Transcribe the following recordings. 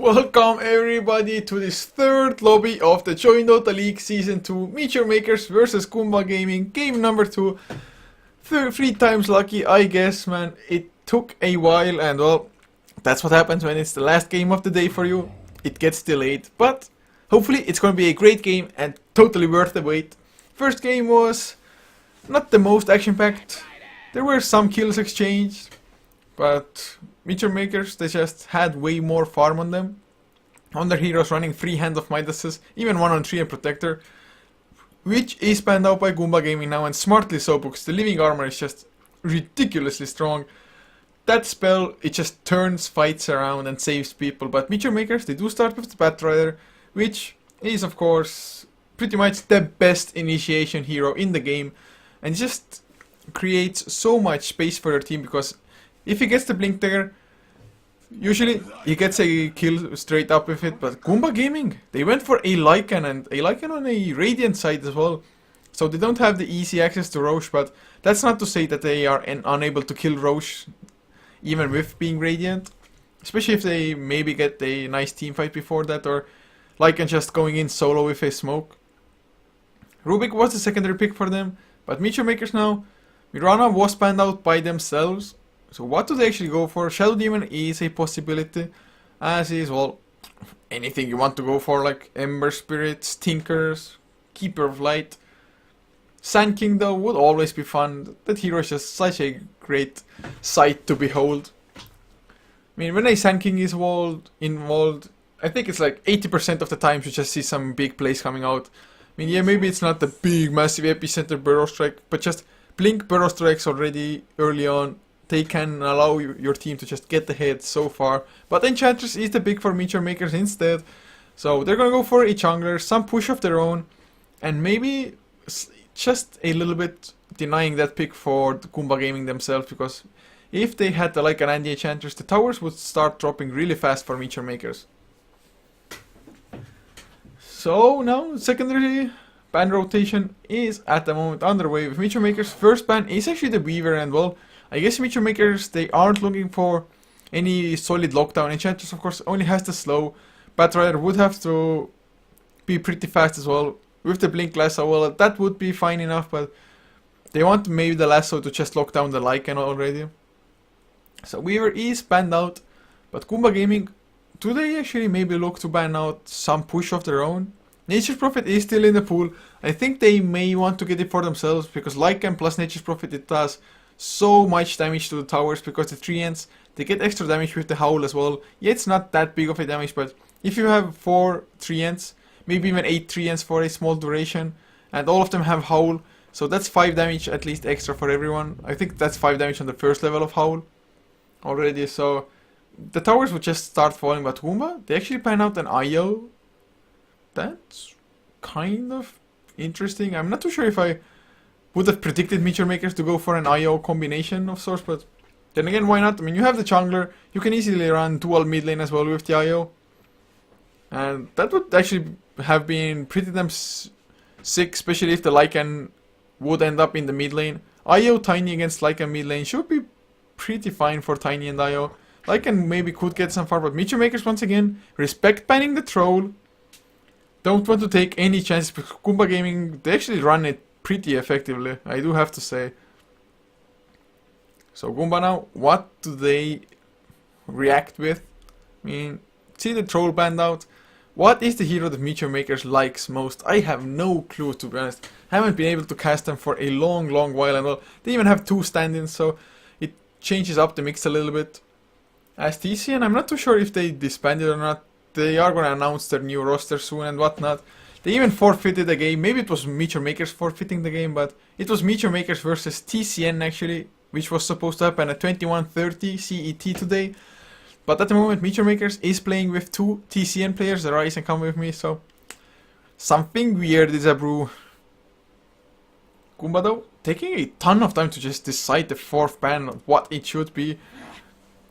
Welcome everybody to this third lobby of the joinDOTA League Season 2 Meteor Makers vs Goomba Gaming, game number 2. Three times lucky, I guess, man. It took a while and well, that's what happens when it's the last game of the day for you. It gets delayed, but hopefully it's gonna be a great game and totally worth the wait. First game was not the most action-packed. There were some kills exchanged, but Meteor Makers, they just had way more farm on them. On their heroes running 3 Hand of Midases, even 1 on 3 and Protector, which is banned out by Goomba Gaming now, and smartly so, because the living armor is just ridiculously strong. That spell, it just turns fights around and saves people, but Meteor Makers, they do start with the Batrider, which is of course pretty much the best initiation hero in the game, and just creates so much space for your team, because if he gets the blink dagger, usually he gets a kill straight up with it, but Goomba Gaming, they went for a Lycan, and a Lycan on a Radiant side as well. So they don't have the easy access to Roche, but that's not to say that they are unable to kill Roche, even with being Radiant. Especially if they maybe get a nice team fight before that, or Lycan just going in solo with a smoke. Rubik was the secondary pick for them, but Meteor Makers now, Mirana was banned out by themselves. So what do they actually go for? Shadow Demon is a possibility, as is, well, anything you want to go for, like Ember Spirits, Tinkers, Keeper of Light. Sand King though would always be fun. That hero is just such a great sight to behold. I mean, when a Sand King is involved, I think it's like 80% of the time you just see some big plays coming out. I mean, yeah, maybe it's not the big, massive epicenter Burrow Strike, but just blink Burrow Strikes already early on. They can allow your team to just get ahead so far. But Enchantress is the pick for Meteor Makers instead. So they're gonna go for a jungler, some push of their own, and maybe just a little bit denying that pick for the Goomba Gaming themselves, because if they had the Lycan and the Enchantress, the towers would start dropping really fast for Meteor Makers. So now secondary ban rotation is at the moment underway with Meteor Makers. First ban is actually the Weaver, and well, I guess Meteor Makers, they aren't looking for any solid lockdown. Enchantress, of course, only has the slow. Batrider would have to be pretty fast as well. With the blink lasso, well, that would be fine enough, but they want maybe the lasso to just lock down the Lycan already. So Weaver is banned out, but Goomba Gaming, do they actually maybe look to ban out some push of their own? Nature's Prophet is still in the pool. I think they may want to get it for themselves, because Lycan plus Nature's Prophet, it does so much damage to the towers, because the 3 ends, they get extra damage with the Howl as well. Yeah, it's not that big of a damage, but if you have 4 3 ends, maybe even 8 3 ends for a small duration, and all of them have Howl, so that's 5 damage at least extra for everyone. I think that's 5 damage on the first level of Howl already, so the towers would just start falling. But Goomba, they actually pan out an IO. That's kind of interesting. I'm not too sure if I would have predicted Meteor Makers to go for an IO combination of sorts, but then again, why not? I mean, you have the jungler, you can easily run dual mid lane as well with the IO, and that would actually have been pretty damn sick, especially if the Lycan would end up in the mid lane. IO Tiny against Lycan mid lane should be pretty fine for Tiny and IO. Lycan maybe could get some far, but Meteor Makers, once again, respect banning the troll. Don't want to take any chances, because Goomba Gaming, they actually run it pretty effectively, I do have to say. So Goomba now, what do they react with? I mean, see the troll banned out. What is the hero that Meteor Makers likes most? I have no clue, to be honest. Haven't been able to cast them for a long while, and well, they even have 2 stand-ins, so it changes up the mix a little bit. As TCN, I'm not too sure if they disbanded or not. They are gonna announce their new roster soon and whatnot. They even forfeited the game. Maybe it was Meteor Makers forfeiting the game, but it was Meteor Makers versus TCN actually, which was supposed to happen at 21:30 CET today. But at the moment, Meteor Makers is playing with 2 TCN players, the Rise and Come With Me, so something weird is a brew. Goomba though, taking a ton of time to just decide the 4th ban, what it should be.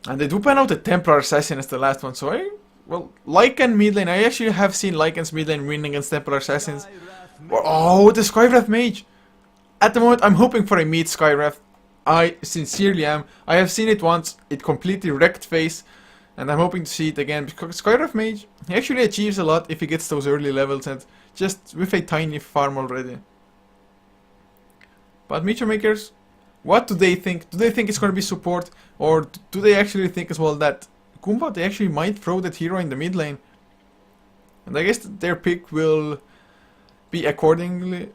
And they do ban out the Templar Assassin as the last one, so well, Lycan mid lane, I actually have seen Lycan's mid lane win against Templar Assassins. Oh, the Skywrath Mage! At the moment, I'm hoping for a mid Skywrath. I sincerely am. I have seen it once, it completely wrecked face. And I'm hoping to see it again, because Skywrath Mage, he actually achieves a lot if he gets those early levels and just with a tiny farm already. But Meteor Makers, what do they think? Do they think it's going to be support? Or do they actually think as well that Goomba, they actually might throw that hero in the mid lane? And I guess their pick will be accordingly.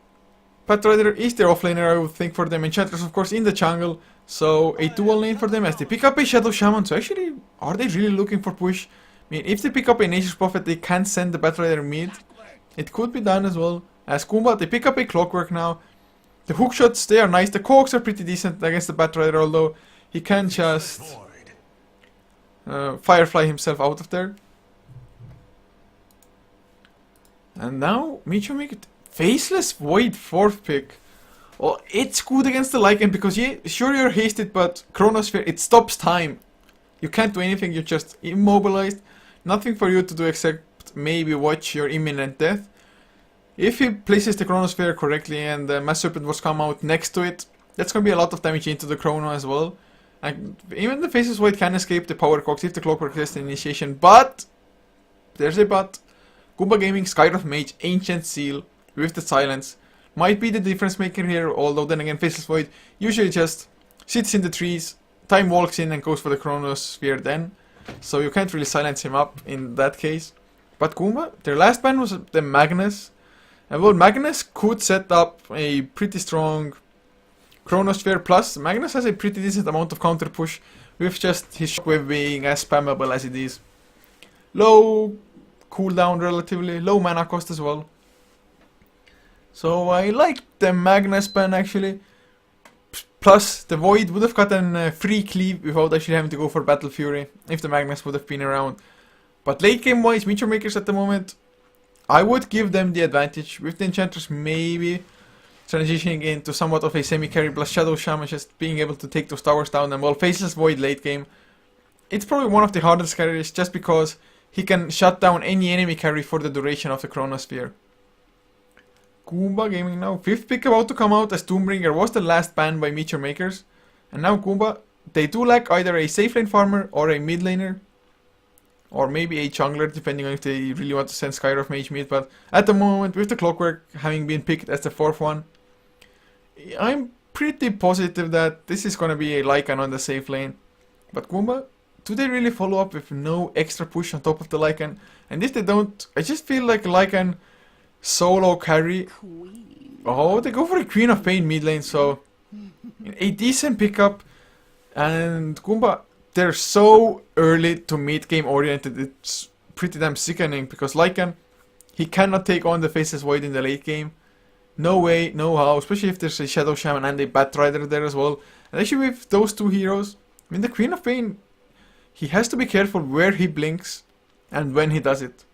Pathrider is their offlaner, I would think, for them. Enchantress, of course, in the jungle. So a dual lane for them as they pick up a Shadow Shaman. So actually, are they really looking for push? I mean, if they pick up a Nature's Prophet, they can send the Pathrider mid. It could be done as well. As Goomba, they pick up a Clockwork now. The hook shots, they are nice. The cogs are pretty decent against the Pathrider, although he can just Firefly himself out of there. And now, Meteor Maker, Faceless Void 4th pick. Well, it's good against the Lycan because, yeah, sure you're hasted, but Chronosphere, it stops time. You can't do anything, you're just immobilized. Nothing for you to do except maybe watch your imminent death. If he places the Chronosphere correctly and the Mass Serpent was come out next to it, that's gonna be a lot of damage into the Chrono as well. And even the Faceless Void can escape the Power Cogs if the Clockwork has the initiation, but there's a but. Goomba Gaming, Skywrath Mage, Ancient Seal with the Silence might be the difference maker here, although then again Faceless Void usually just sits in the trees, time walks in and goes for the Chronosphere then, so you can't really silence him up in that case. But Goomba, their last ban was the Magnus, and well, Magnus could set up a pretty strong Chronosphere, plus Magnus has a pretty decent amount of counter push with just his shockwave being as spammable as it is. Low cooldown relatively, low mana cost as well. So I like the Magnus ban actually. Plus the Void would have gotten a free cleave without actually having to go for Battle Fury if the Magnus would have been around. But late game wise, Meteor Makers at the moment, I would give them the advantage with the Enchantress maybe transitioning into somewhat of a semi-carry plus Shadow Shaman, just being able to take those towers down, and well, Faceless Void late game. It's probably one of the hardest carries just because he can shut down any enemy carry for the duration of the Chronosphere. Goomba Gaming now, 5th pick about to come out as Doombringer was the last ban by Meteor Makers. And now Goomba, they do lack either a safe lane farmer or a mid laner. Or maybe a jungler, depending on if they really want to send Skywrath Mage mid. But at the moment, with the Clockwork having been picked as the 4th one, I'm pretty positive that this is going to be a Lycan on the safe lane. But Goomba, do they really follow up with no extra push on top of the Lycan? And if they don't, I just feel like Lycan solo carry. Oh, they go for a Queen of Pain mid lane, so a decent pickup. And Goomba, they're so early to mid game oriented, it's pretty damn sickening because Lycan, he cannot take on the Faceless Void in the late game. No way, no how, especially if there's a Shadow Shaman and a Batrider there as well. And actually with those two heroes, I mean the Queen of Pain, he has to be careful where he blinks and when he does it.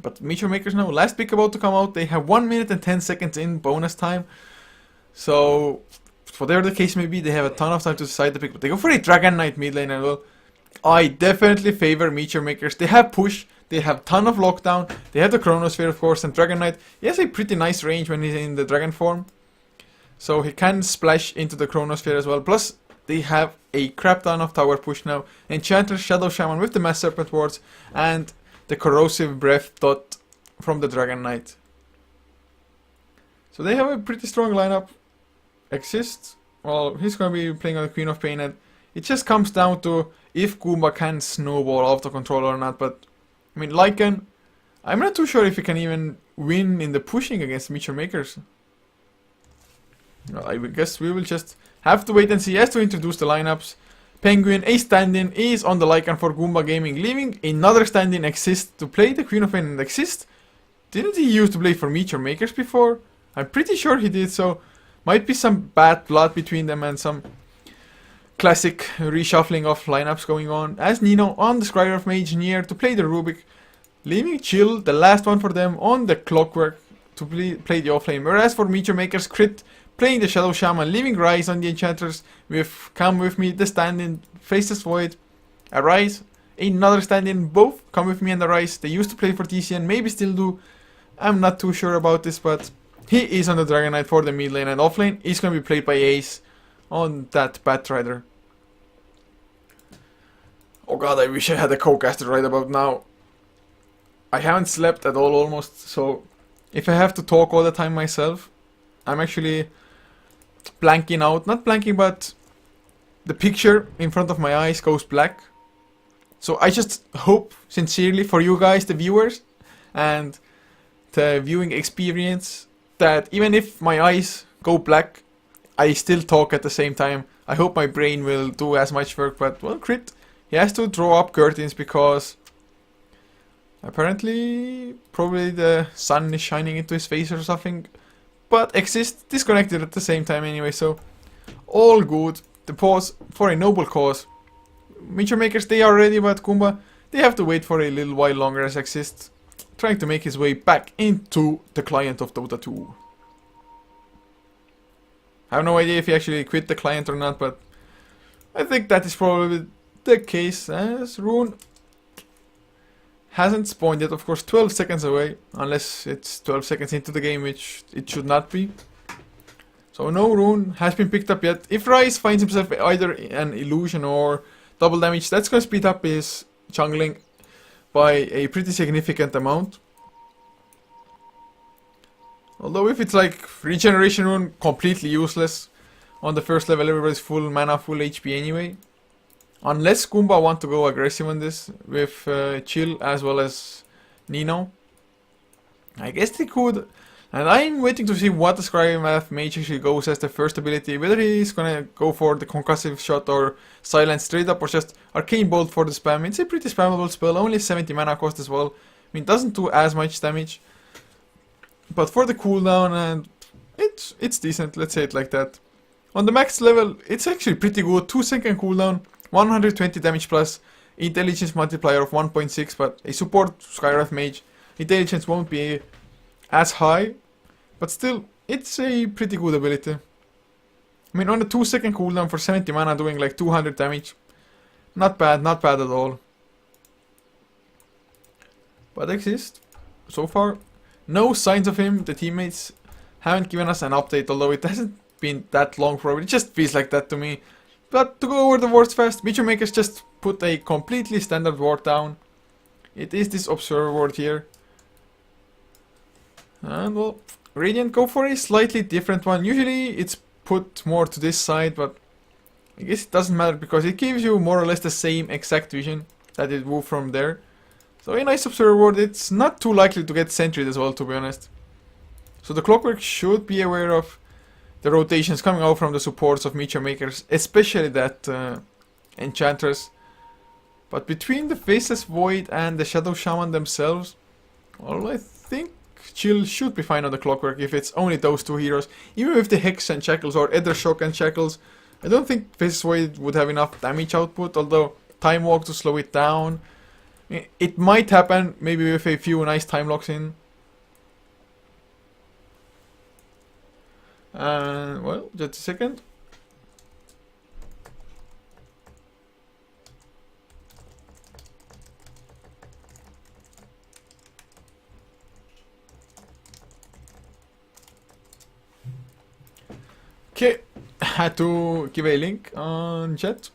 But Meteor Makers now, last pick about to come out, they have 1 minute and 10 seconds in bonus time. So, whatever the case may be, they have a ton of time to decide the pick. But they go for a Dragon Knight mid lane and well, I definitely favor Meteor Makers. They have push, they have ton of lockdown, they have the Chronosphere of course, and Dragon Knight, he has a pretty nice range when he's in the dragon form. So he can splash into the Chronosphere as well. Plus, they have a crap ton of tower push now. Enchantress, Shadow Shaman with the Mass Serpent wards, and the Corrosive Breath dot from the Dragon Knight. So they have a pretty strong lineup. Exist, well, he's going to be playing on the Queen of Pain, and it just comes down to if Goomba can snowball off the controller or not. But I mean, Lycan, I'm not too sure if he can even win in the pushing against Meteor Makers. I guess we will just have to wait and see. He has to introduce the lineups. Penguin, a stand-in, is on the Lycan for Goomba Gaming, leaving another stand-in Exist to play the Queen of Pain. And Exist, didn't he used to play for Meteor Makers before? I'm pretty sure he did, so might be some bad blood between them and some classic reshuffling of lineups going on. As Nino on the Skywrath Mage near to play the Rubik, leaving Chill, the last one for them, on the Clockwork to play the offlane. Whereas for Meteor Makers, Crit playing the Shadow Shaman, leaving Rise on the Enchantress with Come With Me, the stand-in, Faceless Void, Arise, another stand-in, both Come With Me and Arise. They used to play for TCN, maybe still do. I'm not too sure about this, but he is on the Dragon Knight for the mid lane, and offlane is going to be played by Ace on that Batrider. Oh god, I wish I had a co-caster right about now. I haven't slept at all almost, so if I have to talk all the time myself, I'm actually blanking out. Not blanking, but the picture in front of my eyes goes black. So I just hope sincerely for you guys, the viewers, and the viewing experience, that even if my eyes go black, I still talk at the same time. I hope my brain will do as much work, but well, Crit, he has to draw up curtains because apparently probably the sun is shining into his face or something. But Exist disconnected at the same time anyway, so all good. The pause for a noble cause. Miniature makers, they are ready, but Goomba, they have to wait for a little while longer as Exist trying to make his way back into the client of Dota 2. I have no idea if he actually quit the client or not, but I think that is probably the case, as Rune hasn't spawned yet. Of course, 12 seconds away, unless it's 12 seconds into the game, which it should not be. So no Rune has been picked up yet. If Rise finds himself either an illusion or double damage, that's going to speed up his jungling by a pretty significant amount. Although if it's like regeneration rune, completely useless. On the first level everybody's full mana, full HP anyway. Unless Goomba want to go aggressive on this with Chill as well as Nino. I guess they could. And I'm waiting to see what the Scribe Mage actually goes as the first ability. Whether he's gonna go for the concussive shot or silence straight up or just Arcane Bolt for the spam. It's a pretty spammable spell, only 70 mana cost as well. I mean, it doesn't do as much damage. But for the cooldown, and it's decent, let's say it like that. On the max level, it's actually pretty good. 2-second cooldown, 120 damage plus, intelligence multiplier of 1.6, but a support Skywrath Mage, intelligence won't be as high, but still, it's a pretty good ability. I mean, on a 2-second cooldown for 70 mana doing like 200 damage, not bad at all. But Exist, so far, no signs of him. The teammates haven't given us an update, although it hasn't been that long probably. It just feels like that to me. But to go over the wards fast, Miniature Makers just put a completely standard ward down. It is this Observer ward here. And well, Radiant go for a slightly different one. Usually it's put more to this side, but I guess it doesn't matter because it gives you more or less the same exact vision that it moved from there. So a nice Observer ward. It's not too likely to get sentryed as well, to be honest. So the Clockwork should be aware of the rotations coming out from the supports of Miniature Makers, especially that Enchantress. But between the Faceless Void and the Shadow Shaman themselves, well, I think Chill should be fine on the Clockwork if it's only those two heroes. Even with the Hex and Shackles or Ether Shock and Shackles, I don't think Faceless Void would have enough damage output, although Time Walk to slow it down. It might happen, maybe with a few nice time locks in. Well, just a second. Okay, had to give a link on chat.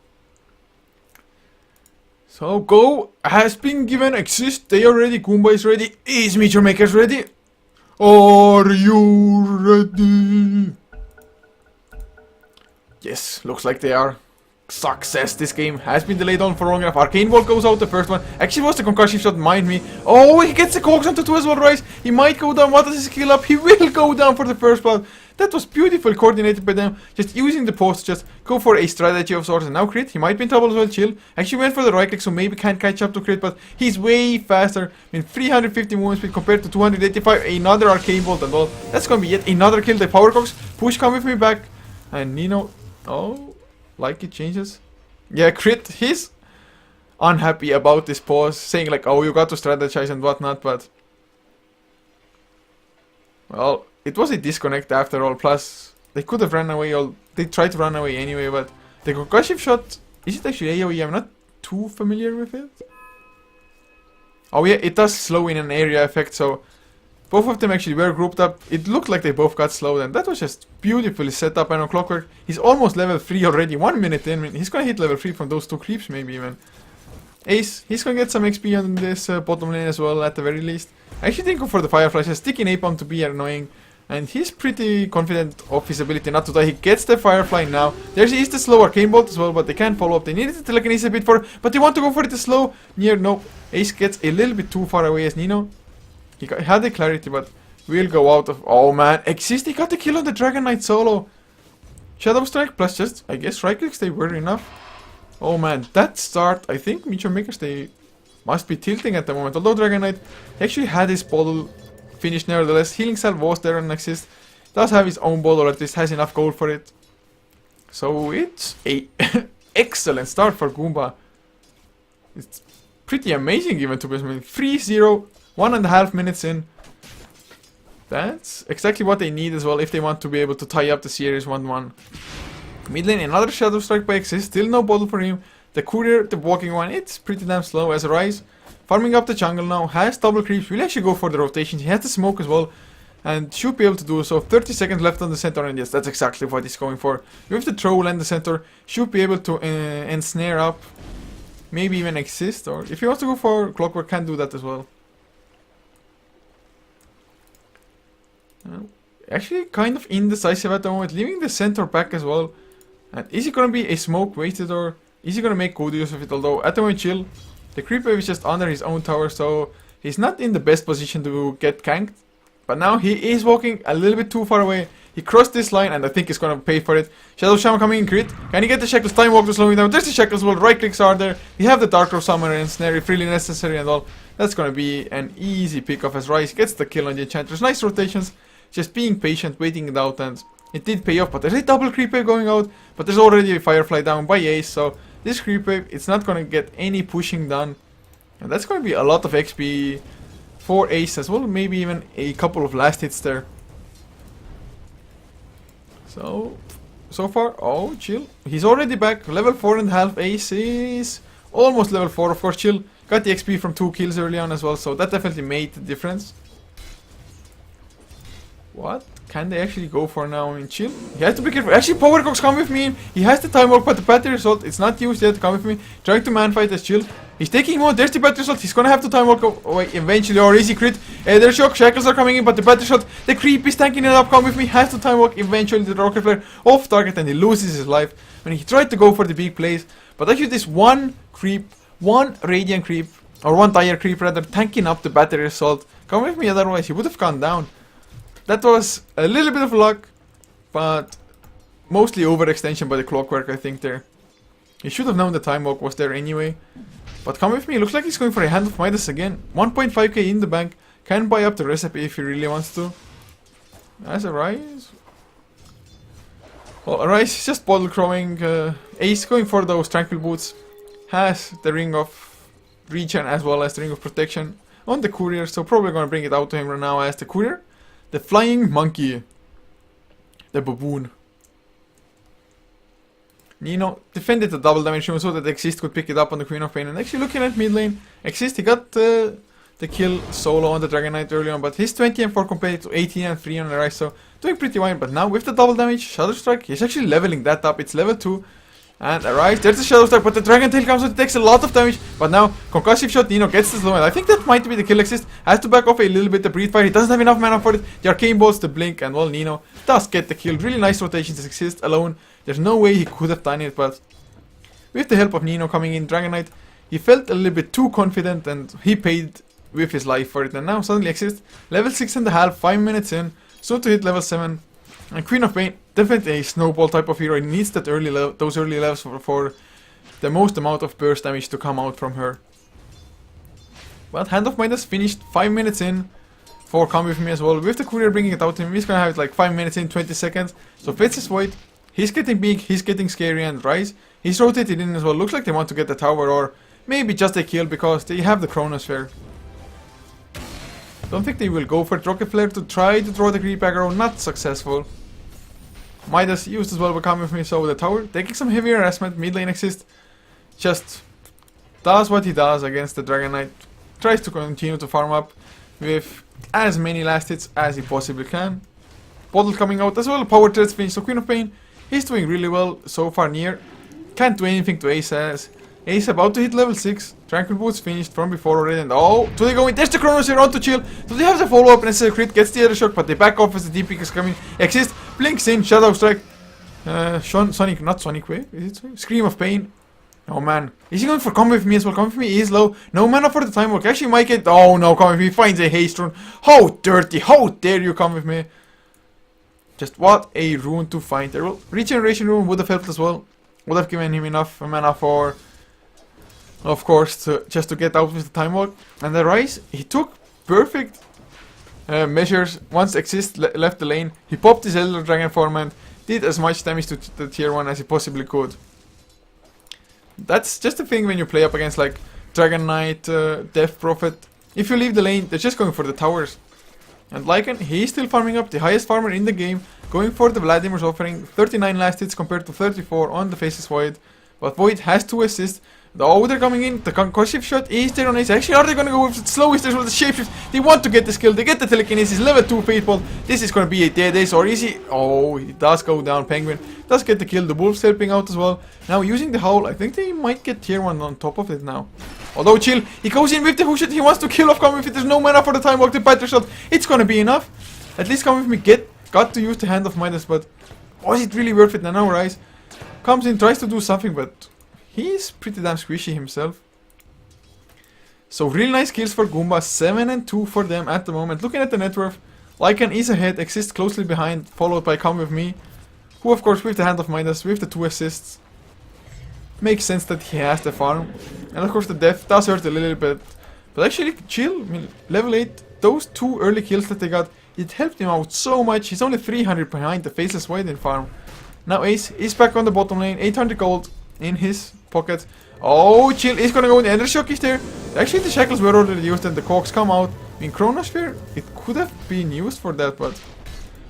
So Go has been given Exist. They are ready. Goomba is ready. Is Miniature Makers ready? Are you ready? Yes, looks like they are. Success. This game has been delayed on for long enough. Arcane Bolt goes out, the first one. Actually was the concussion shot, mind me. Oh, he gets the cogs onto 2 as well, Rise. He might go down. What does his skill up? He will go down for the first blood. That was beautiful coordinated by them. Just using the post, just go for a strategy of sorts. And now Crit, he might be in trouble as well. Chill. Actually went for the right click, so maybe can't catch up to Crit, but he's way faster. I mean, 350 movement speed compared to 285. Another Arcane Bolt and all. That's gonna be yet another kill. The Power Cogs. Push, come with me back. And Nino, oh, like it changes. Yeah, Crit, he's unhappy about this pause, saying like, oh, you got to strategize and whatnot, but well, it was a disconnect after all. Plus, they could have run away, or they tried to run away anyway, but the concussive shot, is it actually AoE? I'm not too familiar with it. Oh yeah, it does slow in an area effect, so both of them actually were grouped up. It looked like they both got slowed, and that was just beautifully set up. And on Clockwork, he's almost level 3 already, 1 minute in. I mean, he's gonna hit level 3 from those 2 creeps, maybe even. Ace, he's gonna get some XP on this bottom lane as well, at the very least. I actually think for the Firefly, just sticking Napalm to be annoying. And he's pretty confident of his ability not to die. He gets the Firefly now. There is the slow Arcane Bolt as well, but they can't follow up. They needed the telekinesis a bit for, but they want to go for it the slow. Near, no. Ace gets a little bit too far away as Nino. He had the clarity, but will go out of... Oh man, Exist, he got the kill on the Dragon Knight solo. Shadow Strike plus just, I guess, right clicks, they were enough. Oh man, that start, I think Meteor Makers, they must be tilting at the moment. Although Dragon Knight actually had his bottle finished nevertheless. Healing Cell was there on Exist. Does have his own bottle, or at least has enough gold for it. So it's a excellent start for Goomba. It's pretty amazing even to be honest. 3-0, 1.5 minutes in. That's exactly what they need as well if they want to be able to tie up the series 1-1. Mid lane, another Shadow Strike by Exist. Still no bottle for him. The Courier, the walking one, it's pretty damn slow as a Rise. Farming up the jungle now, has double creeps, will actually go for the rotations, he has the smoke as well, and should be able to do so. 30 seconds left on the center, and yes, that's exactly what he's going for. With the troll and the center, should be able to ensnare up, maybe even Exist, or if he wants to go for Clockwork, can do that as well. Actually, kind of indecisive at the moment, leaving the center back as well. And is it gonna be a smoke wasted, or is he gonna make good use of it? Although, at the moment, chill. The creep wave is just under his own tower, so he's not in the best position to get ganked. But now he is walking a little bit too far away. He crossed this line, and I think he's gonna pay for it. Shadow Shaman coming in crit. Can he get the Shackles? Time Walk to slow him down. There's the Shackles. Well, right clicks are there. We have the Dark Row Summoner and Snare if really necessary and all. That's gonna be an easy pick off as Rise gets the kill on the Enchantress. Nice rotations. Just being patient, waiting it out, and it did pay off. But there's a double creep wave going out. But there's already a Firefly down by Ace, so this creep wave, it's not gonna get any pushing done. And that's gonna be a lot of XP for Ace as well. Maybe even a couple of last hits there. So far, oh, chill. He's already back. Level 4.5. Ace is almost level 4, of course, chill. Got the XP from 2 kills early on as well, so that definitely made the difference. What can they actually go for now in chill? He has to be careful. Actually, Power Cox, come with me. He has the time walk, but the battery result, it's not used yet. Come with me. Trying to man fight as chill. He's taking more. There's the battery result. He's gonna have to time walk away eventually, or easy crit. There's shock. Shackles are coming in, but the battery shot. The creep is tanking it up. Come with me. Has to time walk eventually. The rocket flare off target, and he loses his life when he tried to go for the big plays. But actually, this one creep, one Radiant creep, or one Dire creep rather, tanking up the battery result. Come with me, otherwise he would have gone down. That was a little bit of luck, but mostly overextension by the Clockwork, I think there. He should have known the time walk was there anyway. But come with me, looks like he's going for a Hand of Midas again. 1.5k in the bank, can buy up the recipe if he really wants to. As a Rise. Well, a Rise is just bottle crowing. Ace going for those Tranquil Boots. Has the Ring of Regen as well as the Ring of Protection on the Courier, so probably gonna bring it out to him right now as the Courier. The Flying Monkey. The Baboon. Nino defended the double damage so that Exist could pick it up on the Queen of Pain. And actually looking at mid lane, Exist, he got the kill solo on the Dragon Knight early on, but he's 20 and 4 compared to 18 and 3 on the Rise, so doing pretty fine. But now with the double damage, Shadow Strike, he's actually leveling that up. It's level 2. And Rise, there's the Shadow Strike, but the Dragon Tail comes out, it takes a lot of damage. But now, Concussive Shot, Nino gets the slow, and I think that might be the kill. Exist has to back off a little bit, the Breathe Fire, he doesn't have enough mana for it. The Arcane Bolts, the Blink, and well, Nino does get the kill. Really nice rotations. Exist alone, there's no way he could have done it, but with the help of Nino coming in, Dragon Knight, he felt a little bit too confident, and he paid with his life for it. And now suddenly Exist, level 6.5, 5 minutes in, soon to hit level 7. And Queen of Pain, definitely a snowball type of hero. He needs that those early levels for the most amount of burst damage to come out from her. But Hand of Midas finished 5 minutes in for Come With Me as well. With the Courier bringing it out to him, he's gonna have it like 5 minutes in, 20 seconds. So Fitz is void. He's getting big, he's getting scary, and Rise, he's rotated in as well. Looks like they want to get the tower, or maybe just a kill because they have the Chronosphere. Don't think they will go for it. Rocket Flare to try to draw the creep aggro, not successful. Midas used as well by Come With Me, so the tower taking some heavy harassment. Mid lane Exist just does what he does against the Dragon Knight. Tries to continue to farm up with as many last hits as he possibly can. Bottle coming out as well, power threats finished, so Queen of Pain, he's doing really well so far. Near can't do anything to Ace as Ace about to hit level 6. Tranquil Boots finished from before already. And oh, do they go in? There's the Chronosphere on to chill. Do they have the follow up? And it's a crit. Gets the other shock, but they back off as the DP is coming. Exist. Blinks in. Shadow Strike. Sonic. Not Sonic Wave. Is it Sonic? Scream of Pain. Oh man. Is he going for come with me as well? Come with me. He is low. No mana for the time walk. Actually might get. Oh no, come with me. Finds a haste rune. How dirty. How dare you come with me? Just what a rune to find there. Well, regeneration rune would have helped as well. Would have given him enough mana for, of course, just to get out with the time walk. And the Rise, he took perfect measures. Once Exist left the lane, he popped his Elder Dragon form and did as much damage to the tier 1 as he possibly could. That's just the thing when you play up against like Dragon Knight, Death Prophet. If you leave the lane, they're just going for the towers. And Lycan, he's still farming up, the highest farmer in the game, going for the Vladimir's offering, 39 last hits compared to 34 on the Faceless Void. But Void has 2 assists. Oh, they're coming in, the concussive shot is there on Ace. Actually, are they gonna go with the slow? Is there with the shapeshift? They want to get the skill, they get the telekinesis, level 2 Fateful. This is gonna be a dead Ace, or is he? Oh, he does go down, Penguin. Does get the kill, the Wolf's helping out as well. Now, using the Howl, I think they might get tier 1 on top of it now. Although chill, he goes in with the hook shot, he wants to kill off Come With It, there's no mana for the time walk, the battery shot, it's gonna be enough. At least Come With Me got to use the Hand of Midas, but was it really worth it? Now Rise comes in, tries to do something, but he's pretty damn squishy himself. So really nice kills for Goomba, 7 and 2 for them at the moment. Looking at the net worth, Lycan is ahead, Exists closely behind, followed by Come With Me, who of course with the Hand of Midas, with the 2 assists, makes sense that he has the farm. And of course the death does hurt a little bit. But actually, chill, I mean, level 8, those 2 early kills that they got, it helped him out so much. He's only 300 behind the Faceless Void in farm. Now Ace is back on the bottom lane, 800 gold in his pocket. Oh, chill, he's gonna go in, the Ender Shock is there. Actually the Shackles were already used and the Cogs come out. In Chronosphere, it could have been used for that, but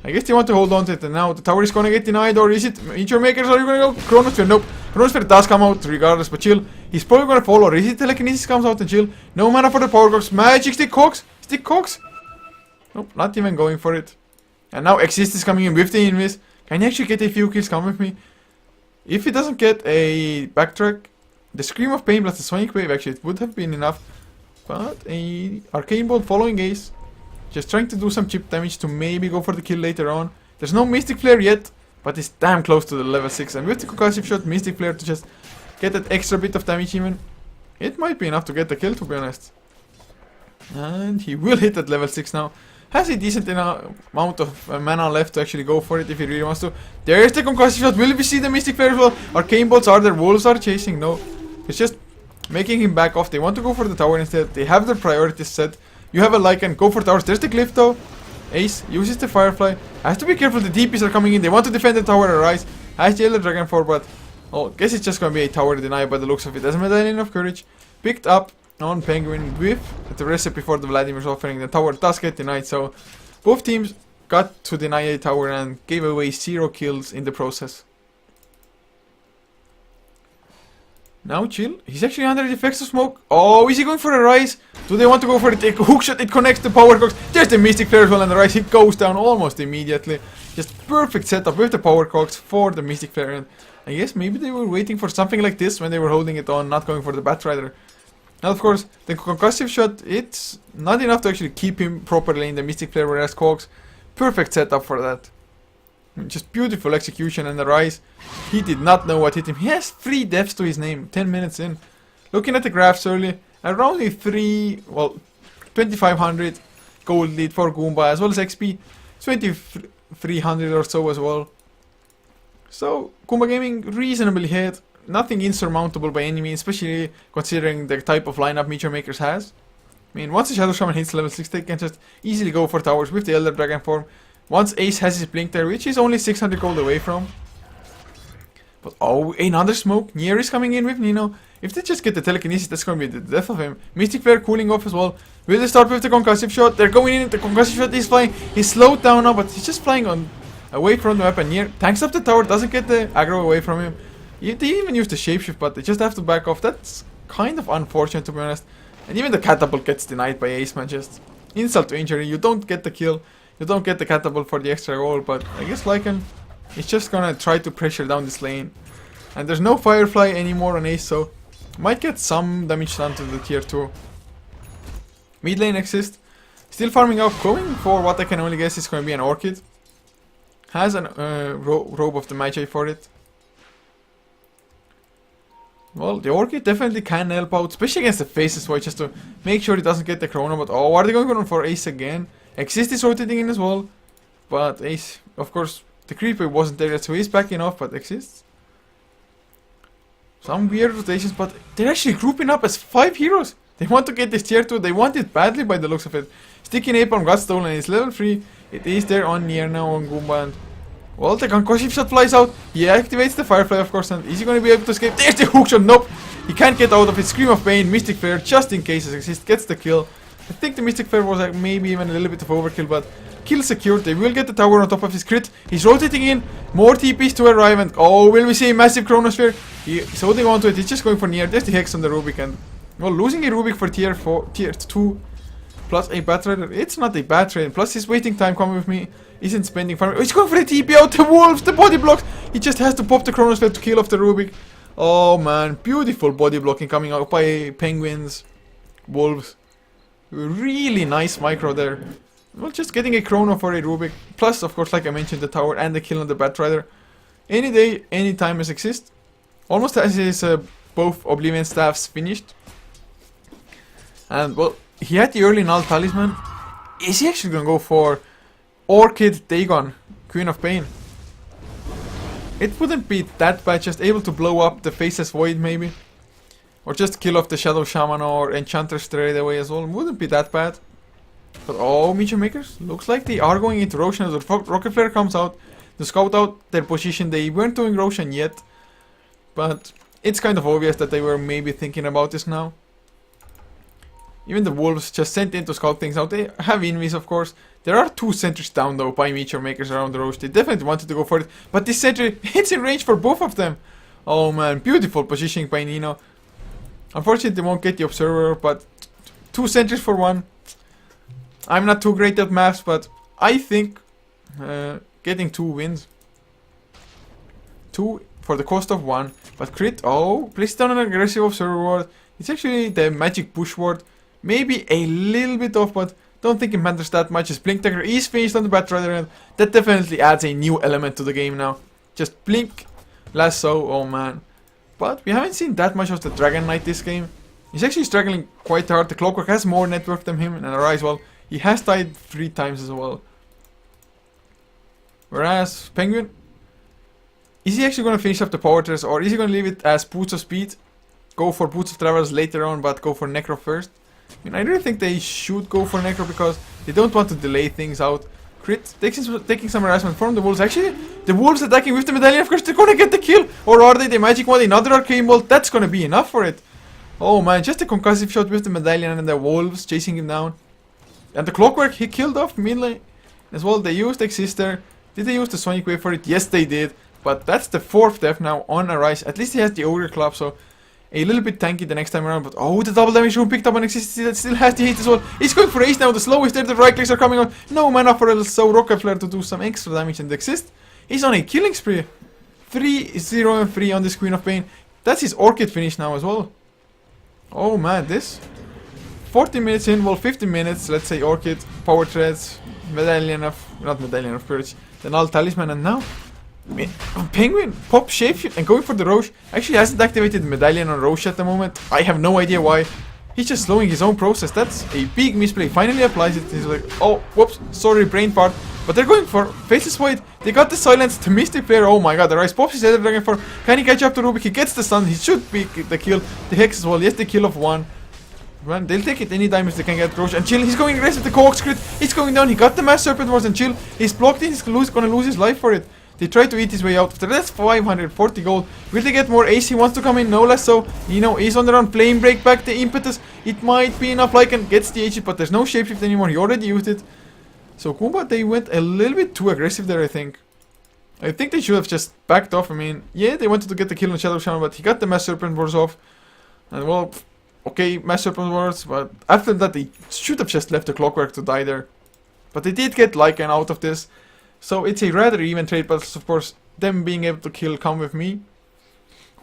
I guess they want to hold on to it, and now the tower is gonna get denied, or is it Meteor Makers? Are you gonna go Chronosphere? Nope. Chronosphere does come out regardless, but chill. He's probably gonna fall, or is it Telekinesis comes out and chill? No mana for the Power Cogs. Magic Stick Cogs? Stick Cogs? Nope, not even going for it. And now Exist is coming in with the Invis. Can he actually get a few kills? Come with me. If he doesn't get a backtrack, the Scream of Pain plus the Sonic Wave, actually it would have been enough. But a Arcane Bolt following Ace. Just trying to do some chip damage to maybe go for the kill later on. There's no Mystic Flare yet, but it's damn close to the level 6. And with the concussive shot, Mystic Flare to just get that extra bit of damage even, it might be enough to get the kill, to be honest. And he will hit at level 6 now. Has a decent amount of mana left to actually go for it if he really wants to. There's the concussive shot. Will we see the Mystic Flare as well? Arcane Bolts are there. Wolves are chasing. No. It's just making him back off. They want to go for the tower instead. They have their priorities set. You have a Lycan, go for towers. There's the Glyph though. Ace uses the Firefly. Has to be careful, the DPs are coming in. They want to defend the tower and Rise. Has the Elder Dragon 4, but oh, guess it's just gonna be a tower deny by the looks of it. As a Medallion of Courage picked up on Penguin with the recipe for the Vladimir's offering. The tower does get denied, so both teams got to deny a tower and gave away 0 kills in the process. Now chill. He's actually under the effects of smoke. Oh, is he going for a Rise? Do they want to go for the hook shot? It connects the Power Cogs. There's the Mystic Flare as well, and the Rise, he goes down almost immediately. Just perfect setup with the Power Cogs for the Mystic Flare. And I guess maybe they were waiting for something like this when they were holding it on, not going for the Batrider. Now of course, the concussive shot, it's not enough to actually keep him properly in the Mystic Flare, whereas Cogs, perfect setup for that. Just beautiful execution, and the Rise, he did not know what hit him. He has 3 deaths to his name, 10 minutes in. Looking at the graphs early, around 2500 gold lead for Goomba, as well as XP, 2300 or so as well. So, Goomba Gaming reasonably hit, nothing insurmountable by any means, especially considering the type of lineup Meteor Makers has. I mean, once the Shadow Shaman hits level 6, they can just easily go for towers with the Elder Dragon form. Once Ace has his blink there, which is only 600 gold away from. But oh, another smoke. Nier is coming in with Nino. If they just get the telekinesis, that's going to be the death of him. Mystic Flare cooling off as well. Will they start with the concussive shot? They're going in. The concussive shot is flying. He's slowed down now, but he's just flying on away from the weapon. Nier tanks up the tower, doesn't get the aggro away from him. They even use the shapeshift, but they just have to back off. That's kind of unfortunate, to be honest. And even the catapult gets denied by Ace, man. Just insult to injury. You don't get the kill. You don't get the catapult for the extra goal, but I guess Lycan is just gonna try to pressure down this lane. And there's no Firefly anymore on Ace, so Might get some damage done to the tier 2. Mid lane exists. Still farming out, going for what I can only guess is going to be an Orchid. Has an Robe of the Magi for it. Well, the Orchid definitely can help out, especially against the Faceless Void, just to make sure he doesn't get the Chrono. But oh, are they going for Ace again? Exist is rotating in as well. But Ace, of course, the Creeper wasn't there yet, so he's backing off, but Exists. Some weird rotations, but they're actually grouping up as 5 heroes. They want to get this tier 2, they want it badly by the looks of it. Sticky Napalm got stolen, it's level 3. It is there on near now on Goomba, and well, the concussion shot flies out. He activates the Firefly, of course, and is he going to be able to escape? There's the hook shot, nope. He can't get out of it. Scream of Pain, Mystic Flare, just in case Exist gets the kill. I think the Mystic Flare was like maybe even a little bit of overkill, but kill secured. They will get the tower on top of his crit. He's rotating in, more TPs to arrive, and oh, will we see a massive Chronosphere? He's holding on to it, he's just going for near. There's the Hex on the Rubik, and well, losing a Rubik for tier 2 plus a Batrider, it's not a bad trade. Plus his waiting time coming with me isn't spending farm. Oh, he's going for the TP out, the wolves, the body blocks. He just has to pop the Chronosphere to kill off the Rubik. Oh man, beautiful body blocking coming out by penguins, wolves. Really nice micro there. Well, just getting a Chrono for a Rubik. Plus, of course, like I mentioned, the tower and the kill on the Batrider. Any day, any time as Exist. Almost as his both Oblivion staffs finished. And well, he had the early Null Talisman. Is he actually gonna go for Orchid Dagon, Queen of Pain? It wouldn't be that bad, just able to blow up the Faceless Void maybe. Or just kill off the Shadow Shaman or Enchanter straight away as well. Wouldn't be that bad. But oh, Meteor Makers, looks like they are going into Roshan as the Rocket Flare comes out. To scout out their position, they weren't doing Roshan yet. But it's kind of obvious that they were maybe thinking about this now. Even the Wolves just sent in to scout things out. They have Invis, of course. There are 2 sentries down though by Meteor Makers around the Roche. They definitely wanted to go for it. But this sentry hits in range for both of them. Oh man, beautiful positioning by Nino. Unfortunately, they won't get the Observer, but 2 sentries for 1. I'm not too great at maths, but I think getting 2 wins. 2 for the cost of 1. But crit, oh, place it on an aggressive Observer ward. It's actually the magic push ward. Maybe a little bit off, but don't think it matters that much. His Blink Dagger is finished on the Batrider, and that definitely adds a new element to the game now. Just blink, lasso, oh man. But we haven't seen that much of the Dragon Knight this game. He's actually struggling quite hard. The Clockwork has more network than him, and Arise, well, he has died 3 times as well. Whereas Penguin, is he actually going to finish up the Power Threads, or is he going to leave it as Boots of Speed? Go for Boots of Travels later on, but go for Necro first? I mean, I really think they should go for Necro because they don't want to delay things out. Crit, taking some harassment from the Wolves. Actually, the Wolves attacking with the Medallion, of course, they're gonna get the kill. Or are they the Magic Wand, another Arcane Bolt? That's gonna be enough for it. Oh man, just a concussive shot with the Medallion and the Wolves chasing him down. And the Clockwork, he killed off mid lane as well. They used Exist there. Did they use the Sonic Wave for it? Yes, they did. But that's the 4th death now on Arise. At least he has the Ogre Club, so a little bit tanky the next time around, but oh, the double damage room picked up on Exist, that still has the hit as well. He's going for Ace now, the slow is there, the right clicks are coming on. No mana for so Rocket Flare to do some extra damage, and Exist, he's on a killing spree. 3-0 and 3 on this Queen of Pain. That's his Orchid finish now as well. Oh man, this 40 minutes in, well 50 minutes, let's say Orchid, Power Threads, Medallion of, not Medallion of Courage, the Null Talisman, and now Penguin pop Shapeshift and going for the Roche. Actually hasn't activated the Medallion on Roche at the moment. I have no idea why. He's just slowing his own process. That's a big misplay. Finally applies it. He's like, oh, whoops, sorry, brain fart. But they're going for Faceless Void. They got the silence, the Mystic Flare. Oh my god, the Rise pops his head dragon for. Can he catch up to Rubik? He gets the stun. He should be the kill. The Hex as well. Yes, the kill of 1. Man, they'll take it any time if they can get Roche. And Chill, he's going aggressive. The Coax crit. He's going down. He got the Mass Serpent Wars and Chill. He's blocked in. He's gonna lose his life for it. They try to eat his way out. After that's 540 gold. Will they get more? Ace, he wants to come in, no less so. You know, Ace on the run, Flame Break back the impetus. It might be enough. Lycan gets the HP, but there's no Shapeshift anymore. He already used it. So Goomba, they went a little bit too aggressive there, I think. I think they should have just backed off. I mean, yeah, they wanted to get the kill on Shadow Shaman, but he got the Mass Serpent Wars off. And well, okay, Mass Serpent Wars, but after that they should have just left the Clockwork to die there. But they did get Lycan out of this. So it's a rather even trade, but of course, them being able to kill Come With Me.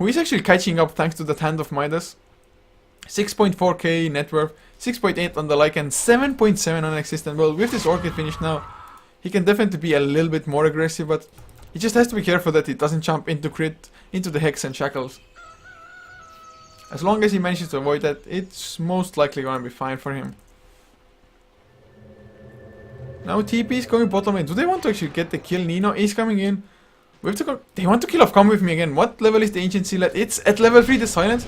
who is actually catching up thanks to that Hand of Midas. 6.4k net worth, 6.8 on the Lycan, 7.7 on Existent. Well, with this Orchid finish now, he can definitely be a little bit more aggressive, but he just has to be careful that he doesn't jump into crit, into the Hex and Shackles. As long as he manages to avoid that, it's most likely gonna be fine for him. Now TP is going bottom lane. Do they want to actually get the kill? Nino is coming in. We have to go. They want to kill off. Come with me again. What level is the Ancient Seal at? It's at level 3, the Silence.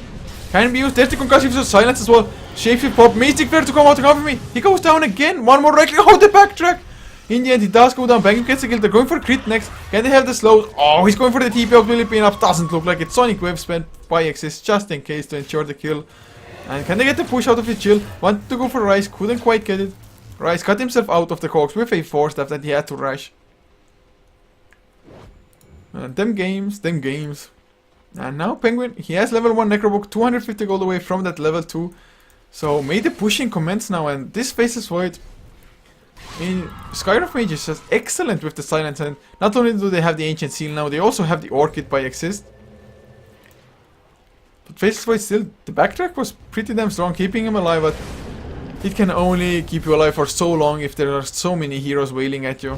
Can be used. There's the concussive, so Silence as well. Shapeshift pop. Mystic Flare to come out to cover me. He goes down again. One more right. Oh, the backtrack. In the end, he does go down. Bang gets the kill. They're going for crit next. Can they have the slows? Oh, he's going for the TP of Philippine up. Doesn't look like it. Sonic Wave spent by Exist just in case to ensure the kill. And can they get the push out of the chill? Wanted to go for Rice. Couldn't quite get it. Rice cut himself out of the cogs with a 4-staff that he had to rush. Them games. And now Penguin, he has level 1 Necrobook, 250 gold away from that level 2. So made the pushing commence now, and this Faceless Void in Skyrim Mage is just excellent with the Silence, and not only do they have the Ancient Seal now, they also have the Orchid by Exist. But Faceless Void still, the backtrack was pretty damn strong, keeping him alive, but it can only keep you alive for so long if there are so many heroes wailing at you.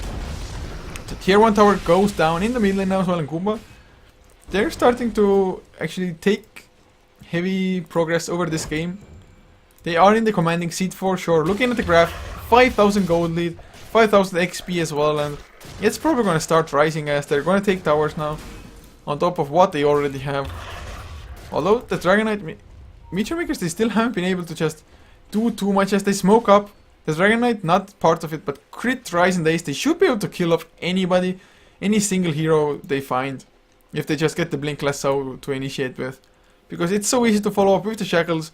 The tier 1 tower goes down in the mid lane now as well, and Goomba, they're starting to actually take heavy progress over this game. They are in the commanding seat for sure. Looking at the graph, 5,000 gold lead, 5,000 XP as well, and it's probably going to start rising as they're going to take towers now, on top of what they already have. Although the Dragon Knight, Meteor Makers, they still haven't been able to just do too much as they smoke up. The Dragon Knight, not part of it, but crit Rise and Ace, they should be able to kill off anybody, any single hero they find, if they just get the Blink Lasso to initiate with. Because it's so easy to follow up with the Shackles,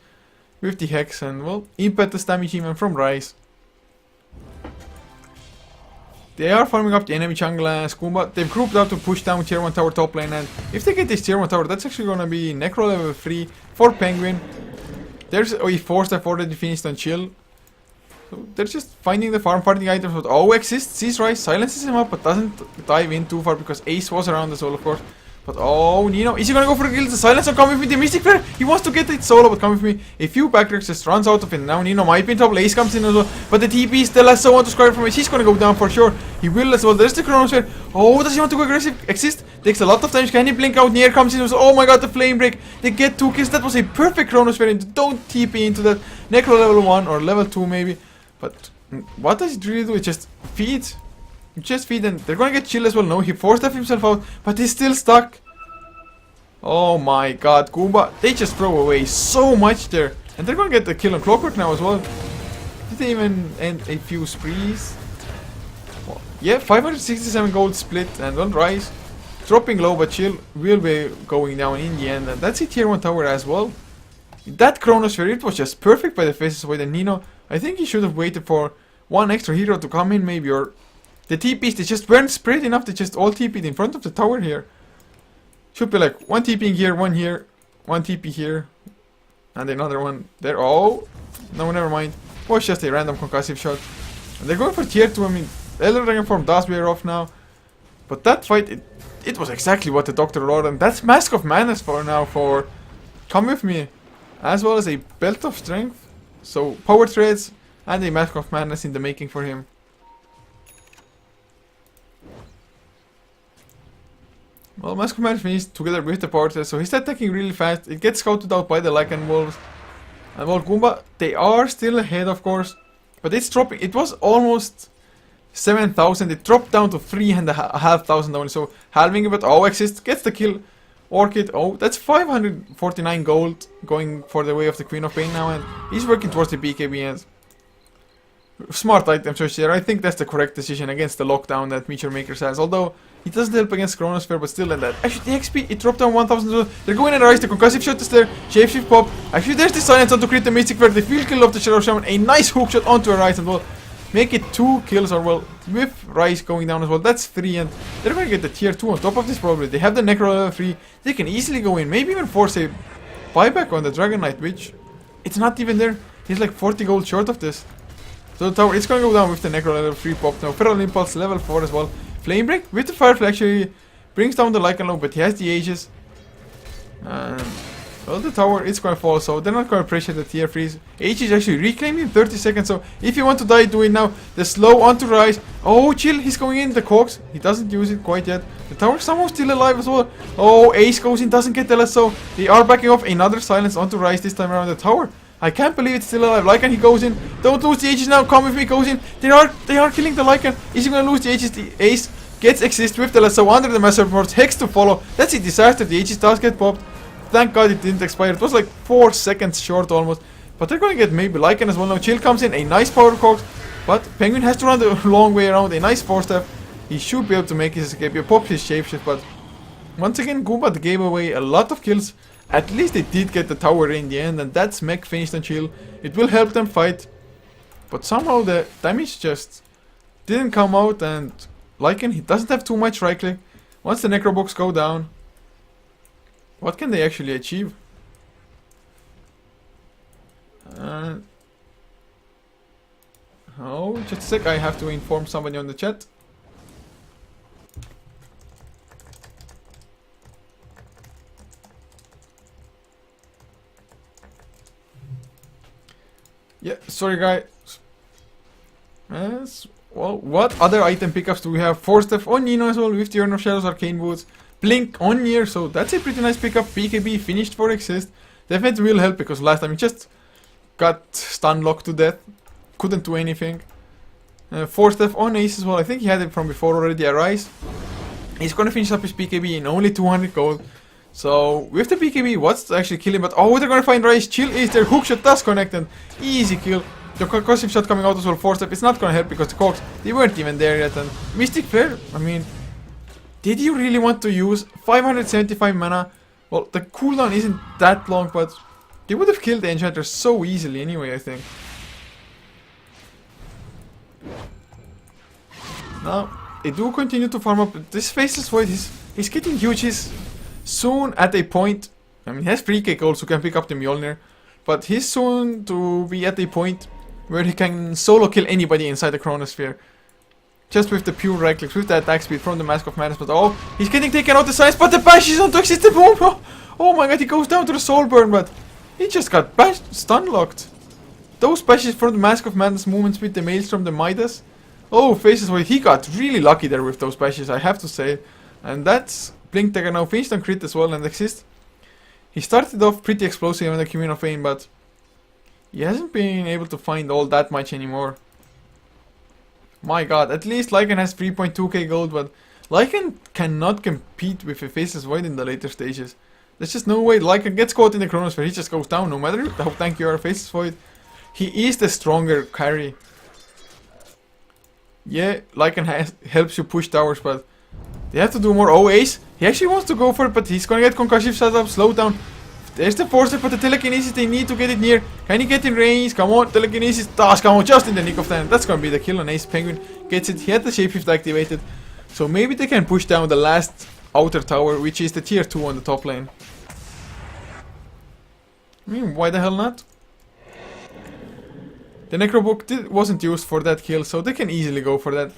with the Hex, and well, Impetus damage even from Rise. They are farming up the enemy jungle as Goomba. They've grouped up to push down tier 1 tower top lane, and if they get this tier 1 tower, that's actually gonna be Necro level 3 for Penguin. There's a 4-staff already finished on Chill. So they're just finding the farm, finding items, but Exists, sees Rise, silences him up, but doesn't dive in too far because Ace was around as well, of course. But oh, Nino, is he gonna go for a kill? The Silence will come with me, the Mystic Flare, he wants to get it solo, but come with me. A few backtracks just runs out of it. Now Nino might be in trouble, Ace comes in as well, but the TP still has so on to square from Ace. He's gonna go down for sure. He will as well. There's the Chronosphere. Oh, does he want to go aggressive? Exist, takes a lot of damage. Can he blink out? Nier comes in. Oh my god, the Flame Break. They get 2 kills. That was a perfect Chronosphere, and don't TP into that. Necro level 1 or level 2 maybe. But what does it really do? It just feeds. Just feed, and they're gonna get Chill as well. No, he 4-staffed himself out, but he's still stuck. Oh my god, Goomba, they just throw away so much there. And they're gonna get the kill on Clockwork now as well. Did they even end a few sprees? Well, yeah, 567 gold split, and on Rise, dropping low, but Chill will be going down in the end. And that's a tier 1 tower as well. That Chronosphere, it was just perfect by the Faces Void, and Nino, I think he should have waited for one extra hero to come in maybe, or the TPs, they just weren't spread enough, they just all TP'd in front of the tower here. Should be like one TPing here, one TP here, and another one there. Oh, no, never mind. It was just a random concussive shot. And they're going for tier 2. I mean, Elder Dragon form does wear off now. But that fight, it was exactly what the Doctor Lord, and that's Mask of Madness for now for Come With Me. As well as a Belt of Strength. So, Power Threads and a Mask of Madness in the making for him. Well, Mask of Madness finished together with the Power Threads, so he's attacking really fast. It gets scouted out by the Lycan Wolves. And well, Goomba, they are still ahead, of course. But it's dropping. It was almost 7,000. It dropped down to 3,500 only. So halving it, but Exist gets the kill. Orchid, oh, that's 549 gold going for the way of the Queen of Pain now. And he's working towards the BKB and smart item search there. I think that's the correct decision against the lockdown that Meteor Makers has. Although it doesn't help against Chronosphere, but still, and that. Actually, the XP, it dropped down 1,000. They're going in Rise. The concussive shot is there. Shapeshift pop. Actually, there's the Silence on to crit the Mystic Flare. The field kill of the Shadow Shaman. A nice hook shot onto a Rise and well, make it 2 kills, or well, with Rise going down as well. That's 3, and they're going to get the tier 2 on top of this probably. They have the Necro level 3. They can easily go in. Maybe even force a buyback on the Dragon Knight, which it's not even there. He's like 40 gold short of this. So the tower, it's going to go down with the Necro level 3 pop now. Feral Impulse level 4 as well. Flame Break with the Firefly actually brings down the Lycan Low, but he has the Aegis. And well, the tower is gonna fall, so they're not gonna pressure the tier 3s. H is actually reclaiming 30 seconds, so if you want to die, do it now. The slow onto rise. Oh, chill, he's going in the cogs. He doesn't use it quite yet. The tower somehow still alive as well. Oh, Ace goes in, doesn't get the LSO. They are backing off. Another silence onto rise this time around the tower. I can't believe it's still alive. Lycan, he goes in. Don't lose the Aegis now. Come with me, goes in. They are killing the Lycan. Is he gonna lose the Aegis? The Ace gets exist with the LSO under the master report. Hex to follow. That's a disaster. The Aegis does get popped. Thank God it didn't expire. It was like 4 seconds short almost. But they're going to get maybe Lycan as well now. Chill comes in. A nice power cogs. But Penguin has to run the long way around. A nice 4-step. He should be able to make his escape. He pops his shapeshift. But once again, Goomba gave away a lot of kills. At least they did get the tower in the end. And that's mech finished on Chill. It will help them fight. But somehow the damage just didn't come out. And Lycan, he doesn't have too much right click. Once the Necrobox go down, what can they actually achieve? Oh, just a sec, I have to inform somebody on the chat. Yeah, sorry guys. Yes, well, what other item pickups do we have? 4-step on Nino as well with the Urn of Shadows, Arcane Boots. Blink on Nier, so that's a pretty nice pickup. BKB finished for Exist. Definitely will help because last time he just got stun locked to death. Couldn't do anything. 4-step on Ace as well. I think he had it from before already. Arise. He's gonna finish up his BKB in only 200 gold. So with the BKB, what's actually killing? But oh, they're gonna find Rise. Chill is their hookshot does connect and easy kill. The concussive shot coming out as well. 4-step. It's not gonna help because the cogs, they weren't even there yet. And Mystic Flare, I mean, did you really want to use 575 mana? Well, the cooldown isn't that long, but they would have killed the enchanter so easily anyway, I think. Now, they do continue to farm up. This Faceless Void, he's getting huge. He's soon at a point. I mean, he has 3k gold, so can pick up the Mjolnir. But he's soon to be at a point where he can solo kill anybody inside the Chronosphere. Just with the pure right clicks, with the attack speed from the Mask of Madness. But oh, he's getting taken out the size, but the bash is on to exist the boom. Oh my god, he goes down to the soul burn, but he just got bashed, stun locked. Those bashes from the Mask of Madness movements with the Maelstrom, the Midas. Oh, Faces Void, he got really lucky there with those bashes, I have to say. And that's Blink Dagger now finished on crit as well and Exist. He started off pretty explosive on the Commune of Pain, but he hasn't been able to find all that much anymore. My god, at least Lycan has 3.2k gold, but Lycan cannot compete with a Faceless Void in the later stages. There's just no way. Lycan gets caught in the Chronosphere, he just goes down no matter how tanky you are. Faceless Void, he is the stronger carry. Yeah, Lycan helps you push towers, but they have to do more. Oh, Ace, he actually wants to go for it, but he's gonna get concussive setup, slow down. There's the force, but the telekinesis, they need to get it near. Can he get in range? Come on, telekinesis does come on just in the nick of time. That's gonna be the kill on Ace. Penguin gets it. He had the shapeshift activated. So maybe they can push down the last outer tower, which is the tier 2 on the top lane. I mean, why the hell not? The Necrobook wasn't used for that kill, so they can easily go for that.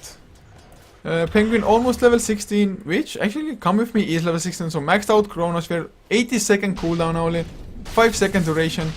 Penguin almost level 16, which actually, come with me, is level 16, so maxed out Chronosphere, 80-second cooldown only, 5-second duration.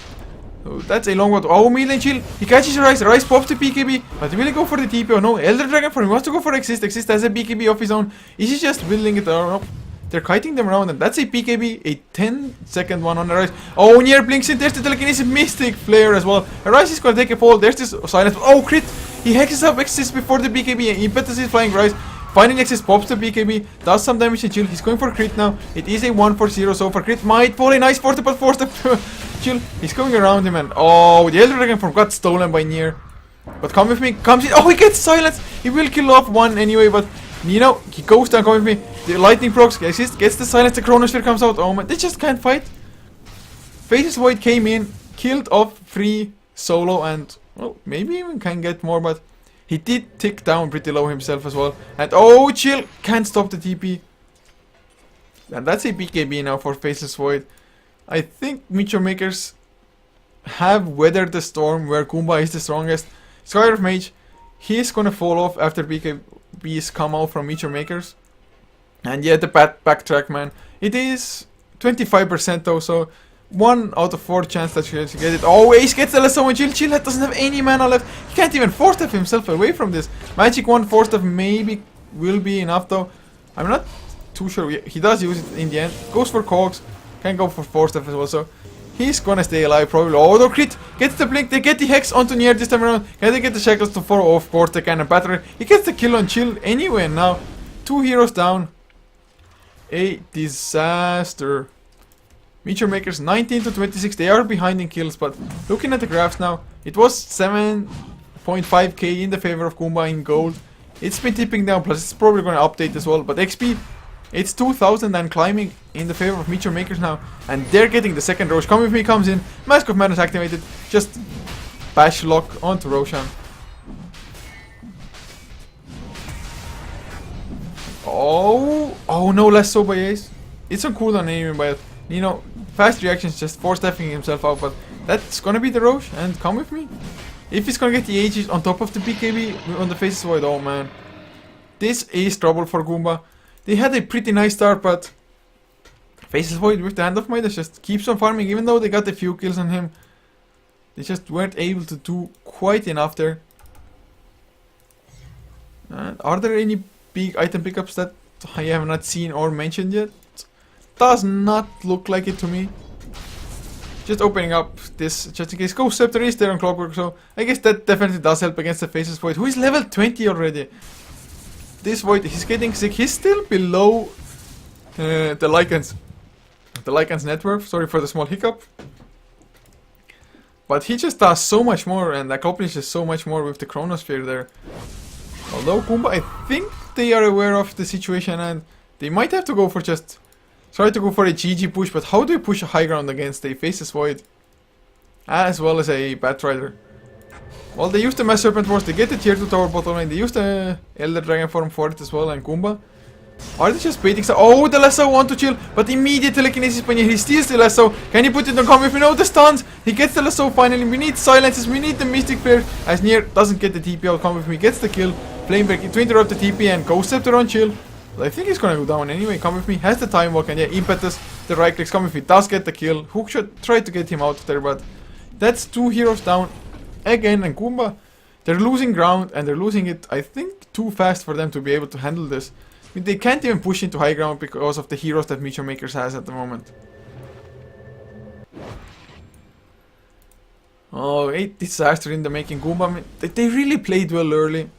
So that's a long one. Oh, Milan chill, he catches Rise, Rise pops the BKB, but will he go for the TP or no? Elder Dragon for him, wants to go for Exist, Exist has a BKB of his own, is he just building it around? They're kiting them around, and that's a BKB, a 10-second one on the Rise. Oh, Nier blinks in, there's the telekinesis, Mystic Flare as well. Rise is gonna take a fall, there's this silence, oh, crit! He hexes up Exist before the BKB, and Impetus is flying Rise. Finding Exist pops the BKB, does some damage and Chill. He's going for crit now. It is a 1-4-0, so for crit might fall a nice 4-step, but 4-step Chill. He's going around him, and oh, the Elder Dragon form got stolen by Nier. But come with me, comes in. Oh, he gets silenced. He will kill off one anyway, but you know, he goes down, come with me. The lightning procs, Exist gets the silence, the Chronosphere comes out. Oh man, they just can't fight. Faceless Void came in, killed off 3 solo, and well, maybe even can get more, but he did tick down pretty low himself as well. And oh, Chill can't stop the TP. And that's a BKB now for Faceless Void. I think Meteor Makers have weathered the storm where Goomba is the strongest. Skyriff Mage, he's gonna fall off after BKBs come out from Meteor Makers. And yeah, the backtrack, man. It is 25% though, so 1 out of 4 chance that she get it. Oh, Ace gets the lasso and Chill doesn't have any mana left. He can't even force step himself away from this. Magic 1 force step maybe will be enough though. I'm not too sure. He does use it in the end. Goes for cogs. Can go for force step as well, so he's gonna stay alive probably. Oh, the crit! Gets the blink, they get the hex onto Nier this time around. Can they get the shackles to 4? Of course they can, and battery. He gets the kill on Chill anyway now. 2 heroes down. A disaster. Meteor Makers 19 to 26. They are behind in kills, but looking at the graphs now, it was 7.5k in the favor of Goomba in gold. It's been tipping down, plus it's probably gonna update as well, but XP, it's 2000 and climbing in the favor of Meteor Makers now. And they're getting the second Roche. Come With Me comes in. Mask of Madness activated. Just bash lock onto Roshan. Oh no, less so by Ace. It's on cooldown anyway, but you know, fast reactions just force stepping himself out. But that's gonna be the Roche. And Come With Me. If he's gonna get the Aegis on top of the BKB on the Faces Void, oh man. This is trouble for Goomba. They had a pretty nice start, but Faces Void with the Hand of Midas just keeps on farming, even though they got a few kills on him. They just weren't able to do quite enough there. And are there any big item pickups that I have not seen or mentioned yet? Does not look like it to me. Just opening up this just in case. Ghost Scepter is there on Clockwork, so I guess that definitely does help against the Faces Void, who is level 20 already. This Void, he's getting sick. He's still below the Lycan's net worth. Sorry for the small hiccup. But he just does so much more and accomplishes so much more with the Chronosphere there. Although Goomba, I think they are aware of the situation and they might have to go for just... Try to go for a GG push, but how do you push a high ground against a Faces Void? As well as a Batrider. Well, they use the Mass Serpent Wars, they get the tier 2 tower bottom lane, they use the Elder Dragon form for it as well, and Goomba. Are they just baiting? Oh, the lasso want to chill, but immediate telekinesis when he steals the lasso. Can he put it on Come With Me? No, the stuns. He gets the lasso finally. We need silences, we need the Mystic Flare. As Nier doesn't get the TP out, Come With Me gets the kill. Flamebreak to interrupt the TP and Ghost Scepter on chill. But I think he's gonna go down anyway. Come With Me has the time walk and yeah, impetus, the right clicks. Come With Me does get the kill. Hook should try to get him out there, but that's 2 heroes down again. And Goomba, they're losing ground and they're losing it, I think, too fast for them to be able to handle this. I mean, they can't even push into high ground because of the heroes that Meteor Makers has at the moment. Oh, a disaster in the making. Goomba, I mean, they really played well early.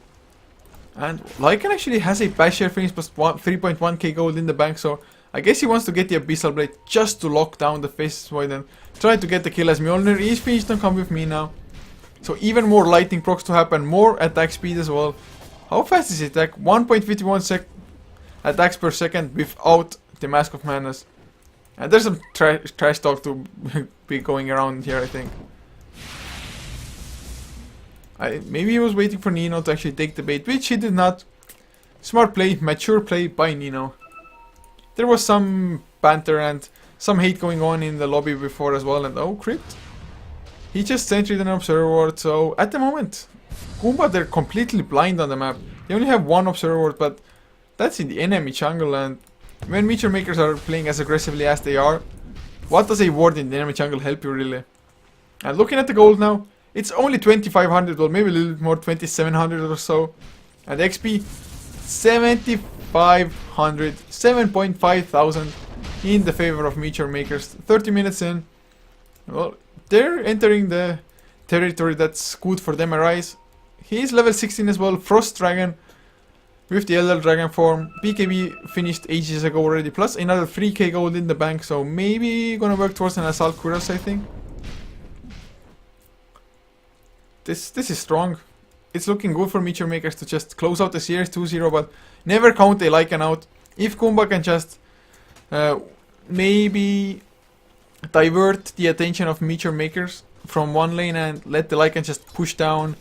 And Lycan actually has a bash share finish plus 3.1k gold in the bank, so I guess he wants to get the Abyssal Blade just to lock down the Faces Void and try to get the kill, as Mjolnir is finished and Come With Me now. So even more lightning procs to happen, more attack speed as well. How fast is his attack? 1.51 attacks per second without the Mask of Madness. And there's some trash talk to be going around here, I think. Maybe he was waiting for Nino to actually take the bait, which he did not. Smart play, mature play by Nino. There was some banter and some hate going on in the lobby before as well, and oh, crit. He just sentryed an Observer Ward, so at the moment, Goomba, they're completely blind on the map. They only have 1 Observer Ward, but that's in the enemy jungle, and when Meteor Makers are playing as aggressively as they are, what does a ward in the enemy jungle help you really? And looking at the gold now, it's only 2500, well maybe a little bit more, 2700 or so. And XP, 7500, 7.5 thousand in the favor of Meteor Makers. 30 minutes in. Well, they're entering the territory that's good for them. Arise. He's level 16 as well. Frost Dragon with the Elder Dragon form. BKB finished ages ago already. Plus another 3k gold in the bank. So maybe gonna work towards an Assault Cuirass, I think. This is strong. It's looking good for Meteor Makers to just close out the series 2-0, but never count a Lycan out. If Goomba can just maybe divert the attention of Meteor Makers from one lane and let the Lycan just push down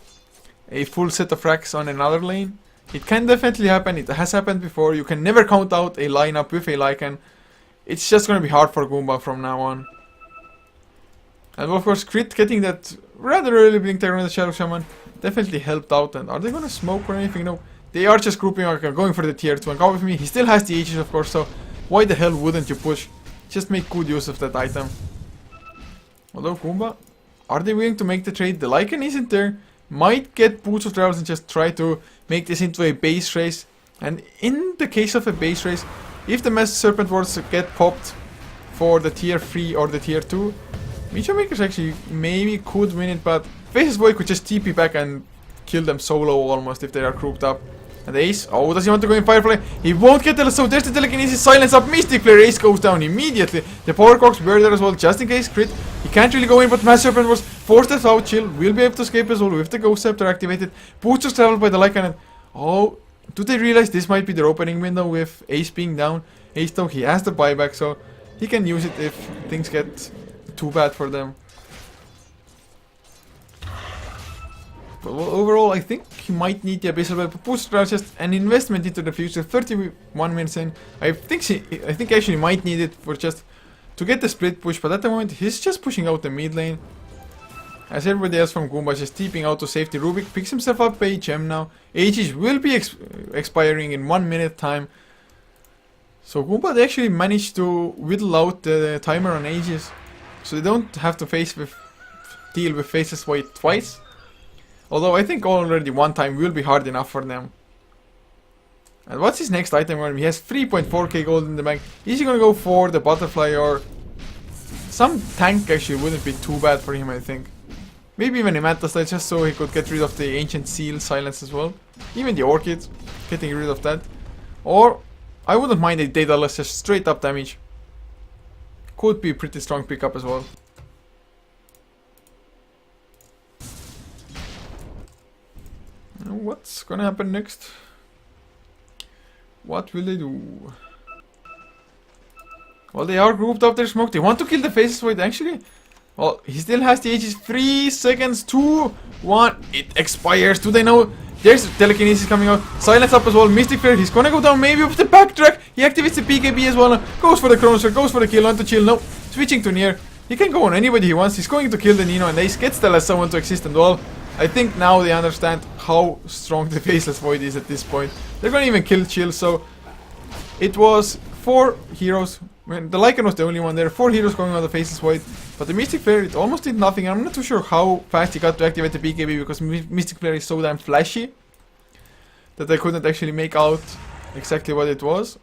a full set of racks on another lane, it can definitely happen. It has happened before. You can never count out a lineup with a Lycan. It's just going to be hard for Goomba from now on. And of course, Crit getting that rather early blink there on the Shadow Shaman definitely helped out. And are they gonna smoke or anything? No. They are just grouping, going for the tier 2 and Come With Me. He still has the Aegis, of course, so why the hell wouldn't you push? just make good use of that item. Although Goomba, are they willing to make the trade? The Lycan isn't there. Might get Boots of Travels and just try to make this into a base race. And in the case of a base race, if the Mass Serpent Wards get popped for the tier 3 or the tier 2, Meteor Makers actually maybe could win it, but Faceless Void could just TP back and kill them solo almost if they are grouped up. And Ace, oh, does he want to go in Firefly? He won't get the, so there's the telekinesis, silence up, Mystic Flare, Ace goes down immediately. The Power Cogs were there as well, just in case, crit. He can't really go in, but Mass Serpent was forced out, chill, will be able to escape as well with the Ghost Scepter activated. Boosters traveled by the Lycan and, oh, do they realize this might be their opening window with Ace being down? Ace though, he has the buyback, so he can use it if things get too bad for them. But overall, I think he might need the Abyssal Web. Booster just an investment into the future. 31 minutes in. I think actually might need it for just to get the split push. But at the moment, he's just pushing out the mid lane. As everybody else from Goomba just TPing out to safety. Rubik picks himself up a gem now. Ages will be expiring in 1 minute time. So Goomba, they actually managed to whittle out the timer on Aegis. So they don't have to deal with Faceless Void twice. Although I think already one time will be hard enough for them. And what's his next item? He has 3.4k gold in the bank. Is he gonna go for the butterfly or some tank? Actually wouldn't be too bad for him, I think. Maybe even a Manta Slide just so he could get rid of the Ancient Seal silence as well. Even the Orchid, getting rid of that. Or I wouldn't mind a Daedalus, just straight up damage. Could be a pretty strong pickup as well. What's gonna happen next? What will they do? Well, they are grouped up their smoke. They want to kill the Faceless Void actually. Well, he still has the Aegis. 3 seconds, 2, 1. It expires. Do they know? There's telekinesis coming out. Silence up as well. Mystic Flare. He's gonna go down maybe with the backtrack. He activates the PKB as well. Goes for the Chronosphere. Goes for the kill. On to chill. No. Switching to near. He can go on anybody he wants. He's going to kill the Nino and Ace. Gets the last someone to exist and well. I think now they understand how strong the Faceless Void is at this point. They're gonna even kill Chill, so it was 4 heroes. When the Lycan was the only one there, 4 heroes going on the Faceless Void. But the Mystic Flare, it almost did nothing. I'm not too sure how fast he got to activate the BKB because Mystic Flare is so damn flashy that I couldn't actually make out exactly what it was.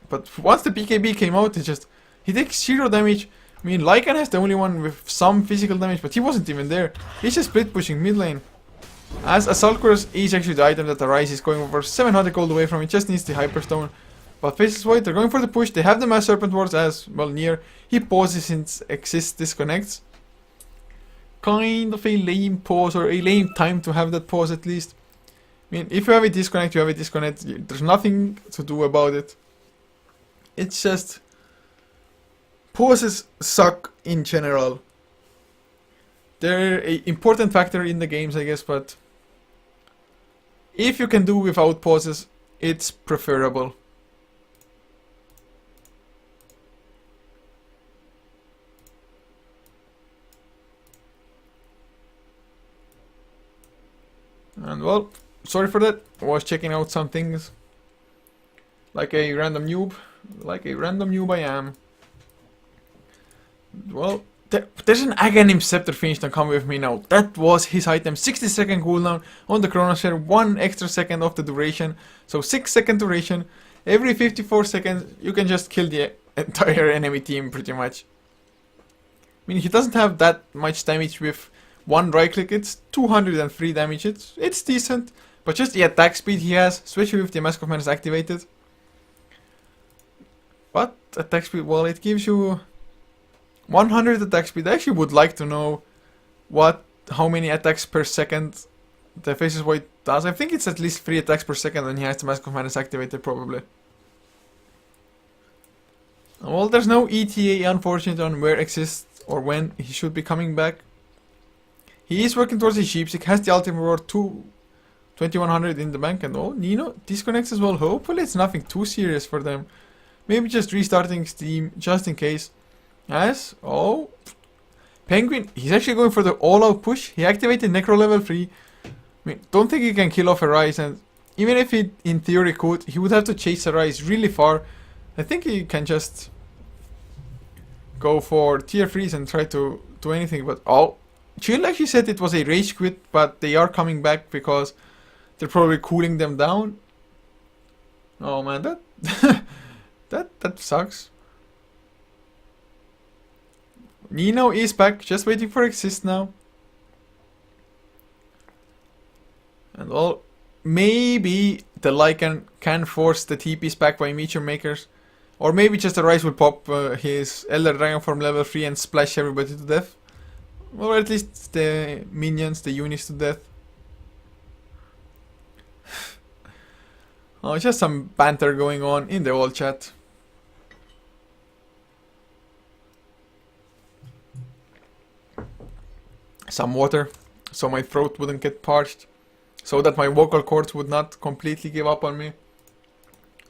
But once the BKB came out, he takes 0 damage. I mean, Lycan has the only one with some physical damage, but he wasn't even there. He's just split pushing mid lane. As Asalkurus is actually the item that arises, going over 700 gold away from it, just needs the Hyperstone. But Faceless Void, they're going for the push. They have the Mass Serpent Wards as well near. He pauses since Exist disconnects. Kind of a lame pause, or a lame time to have that pause at least. I mean, if you have a disconnect, you have a disconnect. There's nothing to do about it. It's just pauses suck in general. They're an important factor in the games, I guess, but if you can do without pauses, it's preferable. And well, sorry for that. I was checking out some things. Like a random noob. Like a random noob I am. Well, there's an Aghanim Scepter finished on Come With Me now. That was his item. 60-second cooldown on the Chronosphere. 1 extra second of the duration. So 6-second duration. Every 54 seconds you can just kill the entire enemy team pretty much. I mean, he doesn't have that much damage with one right click. It's 203 damage. It's decent. But just the attack speed he has, especially with the Mask of Menace activated. What attack speed? Well, it gives you 100 attack speed. I actually would like to know how many attacks per second the Faceless Void does. I think it's at least 3 attacks per second when he has the Mask of Menace activated, probably. Well, there's no ETA, unfortunately, on where exists or when he should be coming back. He is working towards his Sheepstick, has the ultimate reward 2100 in the bank, and oh, Nino disconnects as well. Hopefully it's nothing too serious for them. Maybe just restarting Steam, just in case. As, oh, Penguin, he's actually going for the all-out push. He activated Necro level 3. I mean, don't think he can kill off a Rise, and even if he, in theory, could, he would have to chase a Rise really far. I think he can just go for tier 3s and try to do anything. But oh, Chill actually said it was a rage quit, but they are coming back because they're probably cooling them down. Oh man, that that sucks. Nino is back, just waiting for Exist now. And well, maybe the Lycan can force the TPs back by Meteor Makers. Or maybe just the Rise will pop his Elder Dragon form level 3 and splash everybody to death. Or at least the minions, the units to death. Oh, just some banter going on in the old chat. Some water, so my throat wouldn't get parched. So that my vocal cords would not completely give up on me.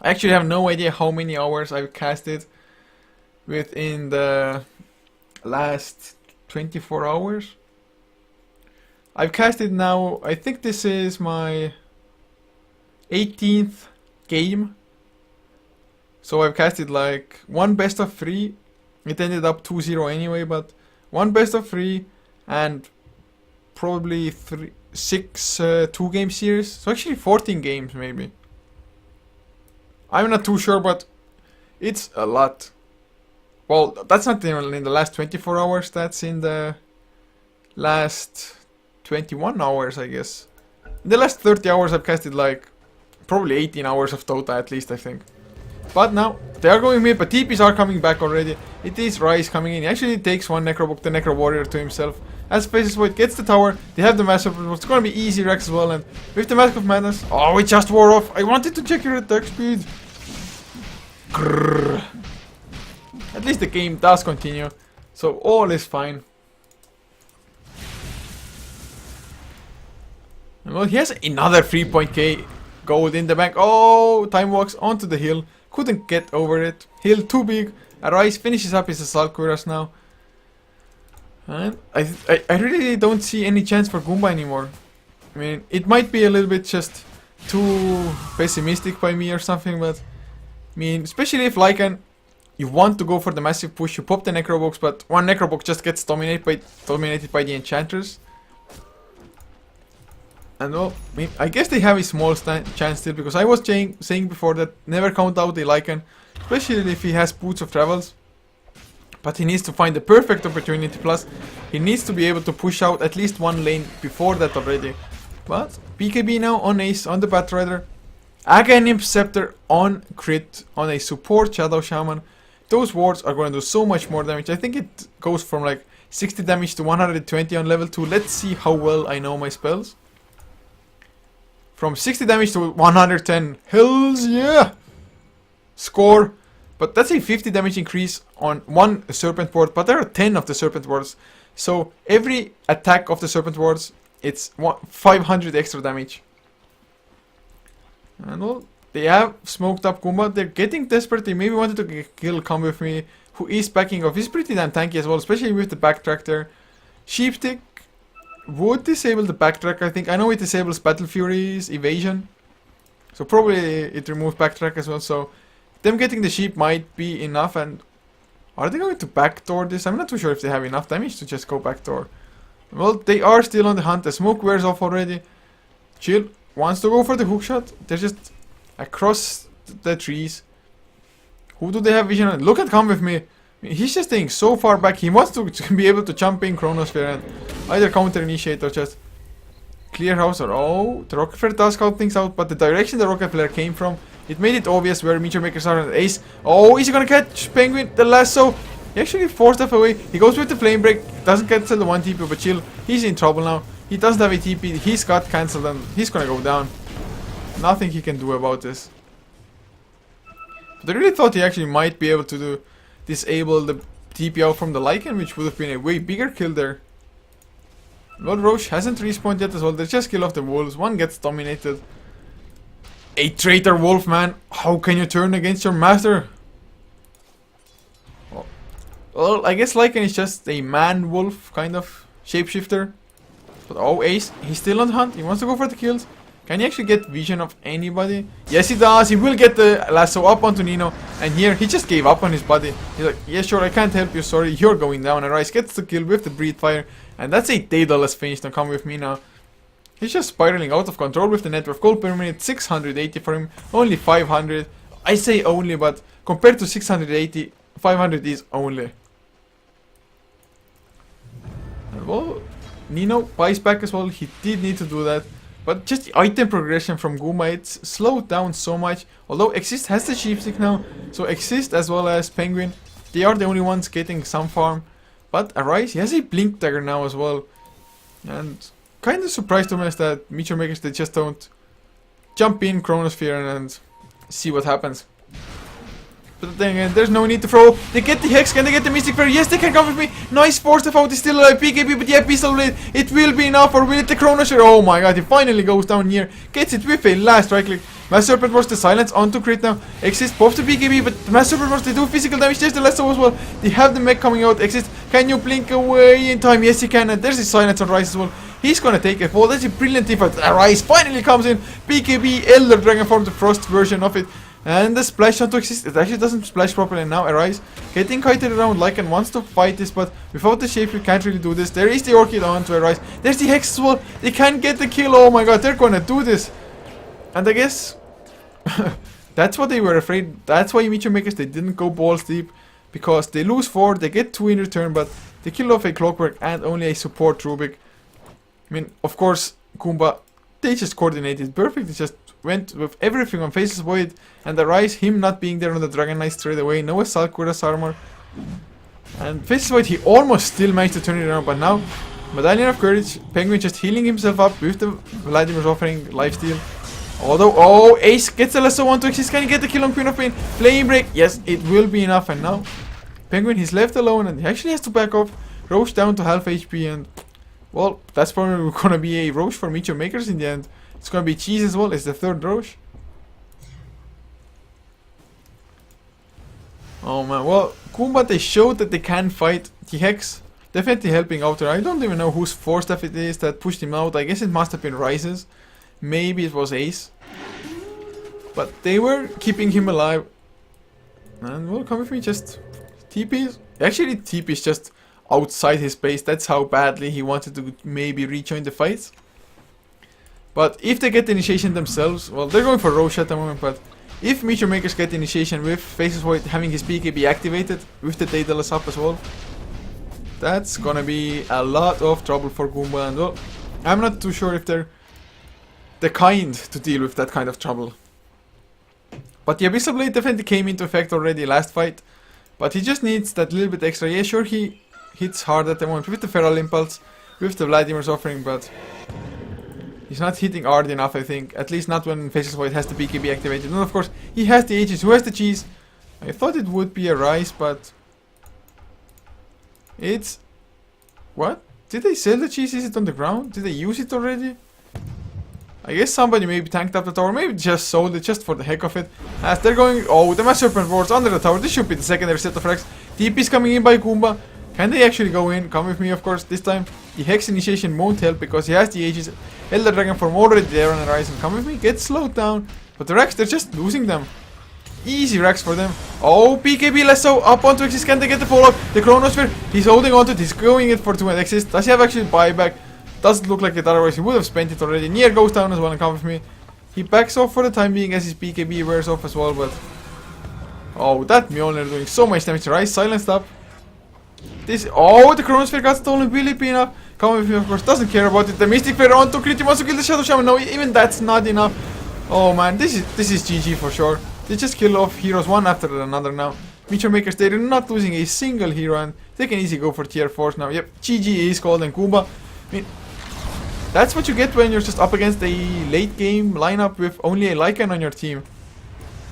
I actually have no idea how many hours I've casted within the last 24 hours. I've casted now, I think this is my 18th game. So I've casted like one best of 3. It ended up 2-0 anyway, but one best of 3 and probably 6 2-game series. So actually 14 games maybe. I'm not too sure, but it's a lot. Well, that's not in the last 24 hours, that's in the last 21 hours, I guess. In the last 30 hours I've casted like probably 18 hours of Dota at least, I think. But now, they are going mid, but TPs are coming back already. It is Rise coming in. He actually takes one Necrobook, the Necro Warrior, to himself. As Faces Void gets the tower, they have the Massive, it's gonna be easy Rex as well, and with the Mask of Madness, oh, it just wore off. I wanted to check your attack speed. Grrr. At least the game does continue, so all is fine. And well, he has another 3.k gold in the bank. Oh, Time Walks onto the hill. Couldn't get over it. Hill too big. Arise finishes up his Assault Cuirass now. And I really don't see any chance for Goomba anymore. I mean, it might be a little bit just too pessimistic by me or something, but I mean, especially if Lycan, you want to go for the massive push, you pop the Necrobooks, but one Necrobook just gets dominated by the Enchanters. And well, I mean, I guess they have a small chance still, because I was saying before that never count out the Lycan, especially if he has Boots of Travels. But he needs to find the perfect opportunity, plus he needs to be able to push out at least one lane before that already. But BKB now on Ace, on the Batrider. Aghanim Scepter on crit, on a support Shadow Shaman. Those wards are going to do so much more damage. I think it goes from like 60 damage to 120 on level 2. Let's see how well I know my spells. From 60 damage to 110. Hells yeah! Score. But that's a 50 damage increase on one Serpent Ward. But there are 10 of the Serpent Wards. So every attack of the Serpent Wards, it's 500 extra damage. And well, they have smoked up Goomba. They're getting desperate. They maybe wanted to kill Come With Me, who is backing off. He's pretty damn tanky as well, especially with the backtrack there. Sheepstick would disable the backtrack, I think. I know it disables Battle Fury's evasion. So probably it removes backtrack as well. So them getting the sheep might be enough. And are they going to backdoor this? I'm not too sure if they have enough damage to just go backdoor. Well, they are still on the hunt. The smoke wears off already. Chill wants to go for the hookshot. They're just across the trees. Who do they have vision on? Look at Come With Me. I mean, he's just staying so far back. He wants to be able to jump in Chronosphere and either counter initiate or just clear house. Or oh, the Rocket Flare does scout things out, but the direction the Rocket Flare came from, it made it obvious where Meteor Makers are on the Ace. Oh, is he gonna catch Penguin? The lasso. He actually forced that away. He goes with the Flame Break. Doesn't cancel the 1 TP, but chill. He's in trouble now. He doesn't have a TP. He's got cancelled and he's gonna go down. Nothing he can do about this. But I really thought he actually might be able to disable the TP out from the Lycan, which would have been a way bigger kill there. Lord Roche hasn't respawned yet as well. They just kill off the wolves. One gets dominated. A traitor wolf, man. How can you turn against your master? Well, I guess Lycan is just a man-wolf kind of shapeshifter. But oh, Ace, he's still on the hunt. He wants to go for the kills. Can he actually get vision of anybody? Yes, he does. He will get the lasso up onto Nino. And here, he just gave up on his body. He's like, yeah, sure, I can't help you. Sorry, you're going down. And Rice gets the kill with the breathe fire. And that's a Daedalus finish. Now come with me now. He's just spiraling out of control with the net worth. Gold per minute, 680 for him. Only 500. I say only, but compared to 680, 500 is only. And well, Nino buys back as well. He did need to do that. But just the item progression from Goomba, it's slowed down so much. Although Exist has the Sheep Stick now. So Exist as well as Penguin, they are the only ones getting some farm. But Arise, he has a Blink Dagger now as well. And kind of surprised to me is that Meteor Makers, they just don't jump in Chronosphere and see what happens. But then again, there's no need to throw. They get the Hex, can they get the Mystic Fairy? Yes, they can come with me. Nice, Force of Out is still alive. PKB, but yeah, Pistol Blade. It will be enough, or will it the Chronosphere? Oh my god, he finally goes down here. Gets it with a last right click. Mass Serpent Force, the Silence onto crit now. Exist, pops the PKB, but the Mass Serpent Force, they do physical damage. There's the Lasso as well. They have the mech coming out. Exist, can you blink away in time? Yes, he can. And there's the Silence on Rise as well. He's gonna take a fall. That's a brilliant defense. Rise finally comes in. PKB, Elder Dragon form, the Frost version of it. And the splash onto Exist, it actually doesn't splash properly now. Arise getting kited around. Lycan wants to fight this, but without the shape you can't really do this. There is the Orchid onto Arise. There's the Hex as well. They can't get the kill. Oh my god, they're gonna do this. And I guess that's what they were afraid. That's why Meteor Makers, they didn't go balls deep. Because they lose 4, they get 2 in return, but they kill off a Clockwork and only a support Rubik. I mean, of course, Goomba, they just coordinated perfect. They just went with everything on Faceless Void, and Arise, him not being there on the Dragon Knight straight away. No Assault Cuirass armor. And Faceless Void, he almost still managed to turn it around, but now, Medallion of Courage, Penguin just healing himself up with the Vladimir's offering lifesteal. Although, oh, Ace gets a lasso onto Exist. Can he get the kill on Queen of Pain? Flame Break, yes, it will be enough. And now, Penguin, he's left alone, and he actually has to back off. Roche down to half HP, and well, that's probably gonna be a Roche for Meteor Makers in the end. It's gonna be Cheese as well. It's the third Roche. Oh man, well, Goomba, they showed that they can fight. The Hex definitely helping out there. I don't even know whose Force Staff it is that pushed him out. I guess it must have been Rise's. Maybe it was Ace. But they were keeping him alive. And well, come with me, just TP's. Actually, TP's just outside his base. That's how badly he wanted to maybe rejoin the fights. But if they get the initiation themselves, well, they're going for Roche at the moment, but if Meteor Makers get the initiation with Faceless Void having his PKB activated, with the Daedalus up as well, that's gonna be a lot of trouble for Goomba, and well, I'm not too sure if they're the kind to deal with that kind of trouble. But the Abyssal Blade definitely came into effect already last fight, but he just needs that little bit extra. Yeah, sure, he hits hard at the moment with the Feral Impulse, with the Vladimir's offering, but he's not hitting hard enough, I think. At least not when Faceless Void has the BKB activated. And of course, he has the Aegis. Who has the Cheese? I thought it would be a Rise, but it's... What? Did they sell the Cheese? Is it on the ground? Did they use it already? I guess somebody maybe tanked up the tower. Maybe just sold it just for the heck of it. As they're going... Oh, the Mass Serpent Wars under the tower. This should be the secondary set of frags. TP is coming in by Goomba. Can they actually go in? Come with me, of course. This time, the Hex initiation won't help because he has the Aegis. Elder Dragon form already there on the horizon. Come with me, get slowed down. But the Rax, they're just losing them. Easy Rax for them. Oh, PKB Lasso up onto Exist. Can they get the follow-up? The Chronosphere, he's holding onto it. He's going it for 2 and Exist. Does he have actually buyback? Doesn't look like it, otherwise he would have spent it already. Nier goes down as well and come with me. He backs off for the time being as his PKB wears off as well, but... Oh, that Mjolnir doing so much damage. Rise silenced up. This... Oh, the Chronosphere got stolen. Will it be enough? Come with me, of course. Doesn't care about it. The Mystic Fair on to crit. He wants to kill the Shadow Shaman. No, even that's not enough. Oh man, this is GG for sure. They just kill off heroes one after another now. Meteor Makers, they're not losing a single hero, and they can easily go for tier 4s now. Yep, GG is called, and Goomba. I mean, that's what you get when you're just up against a late game lineup with only a Lycan on your team.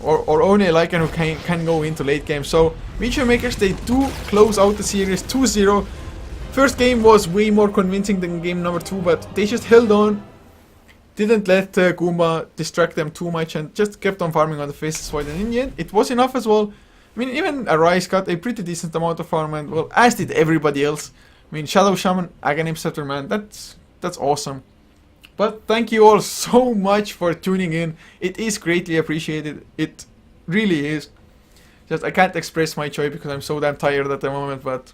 Or only a Lycan who can go into late game. So, Meteor Makers, they do close out the series 2-0. First game was way more convincing than game number 2, but they just held on. Didn't let Goomba distract them too much and just kept on farming on the Faceless Void. And in the end, it was enough as well. I mean, even Arise got a pretty decent amount of farm, and well, as did everybody else. I mean, Shadow Shaman, Aghanim Scepter, man, that's awesome. But thank you all so much for tuning in. It is greatly appreciated. It really is. Just I can't express my joy because I'm so damn tired at the moment, but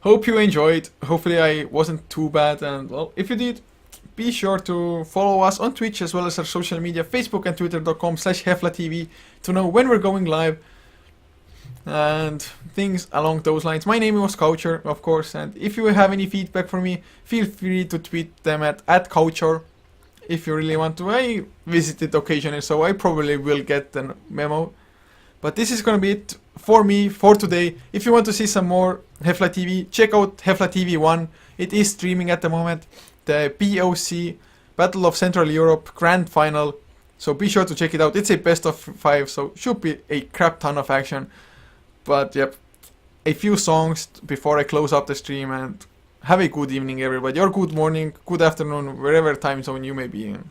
hope you enjoyed. Hopefully I wasn't too bad, and well, if you did, be sure to follow us on Twitch as well as our social media, Facebook and Twitter.com/Heflatv to know when we're going live and things along those lines. My name was Coucher, of course, and if you have any feedback for me, feel free to tweet them at Coucher if you really want to. I visit it occasionally, so I probably will get the memo. But this is gonna be it for me for today. If you want to see some more Heflatv, check out Heflatv 1. It is streaming at the moment. The POC Battle of Central Europe Grand Final. So be sure to check it out. It's a best of 5, so should be a crap ton of action. But yep, a few songs before I close up the stream, and have a good evening everybody, or good morning, good afternoon, wherever time zone you may be in.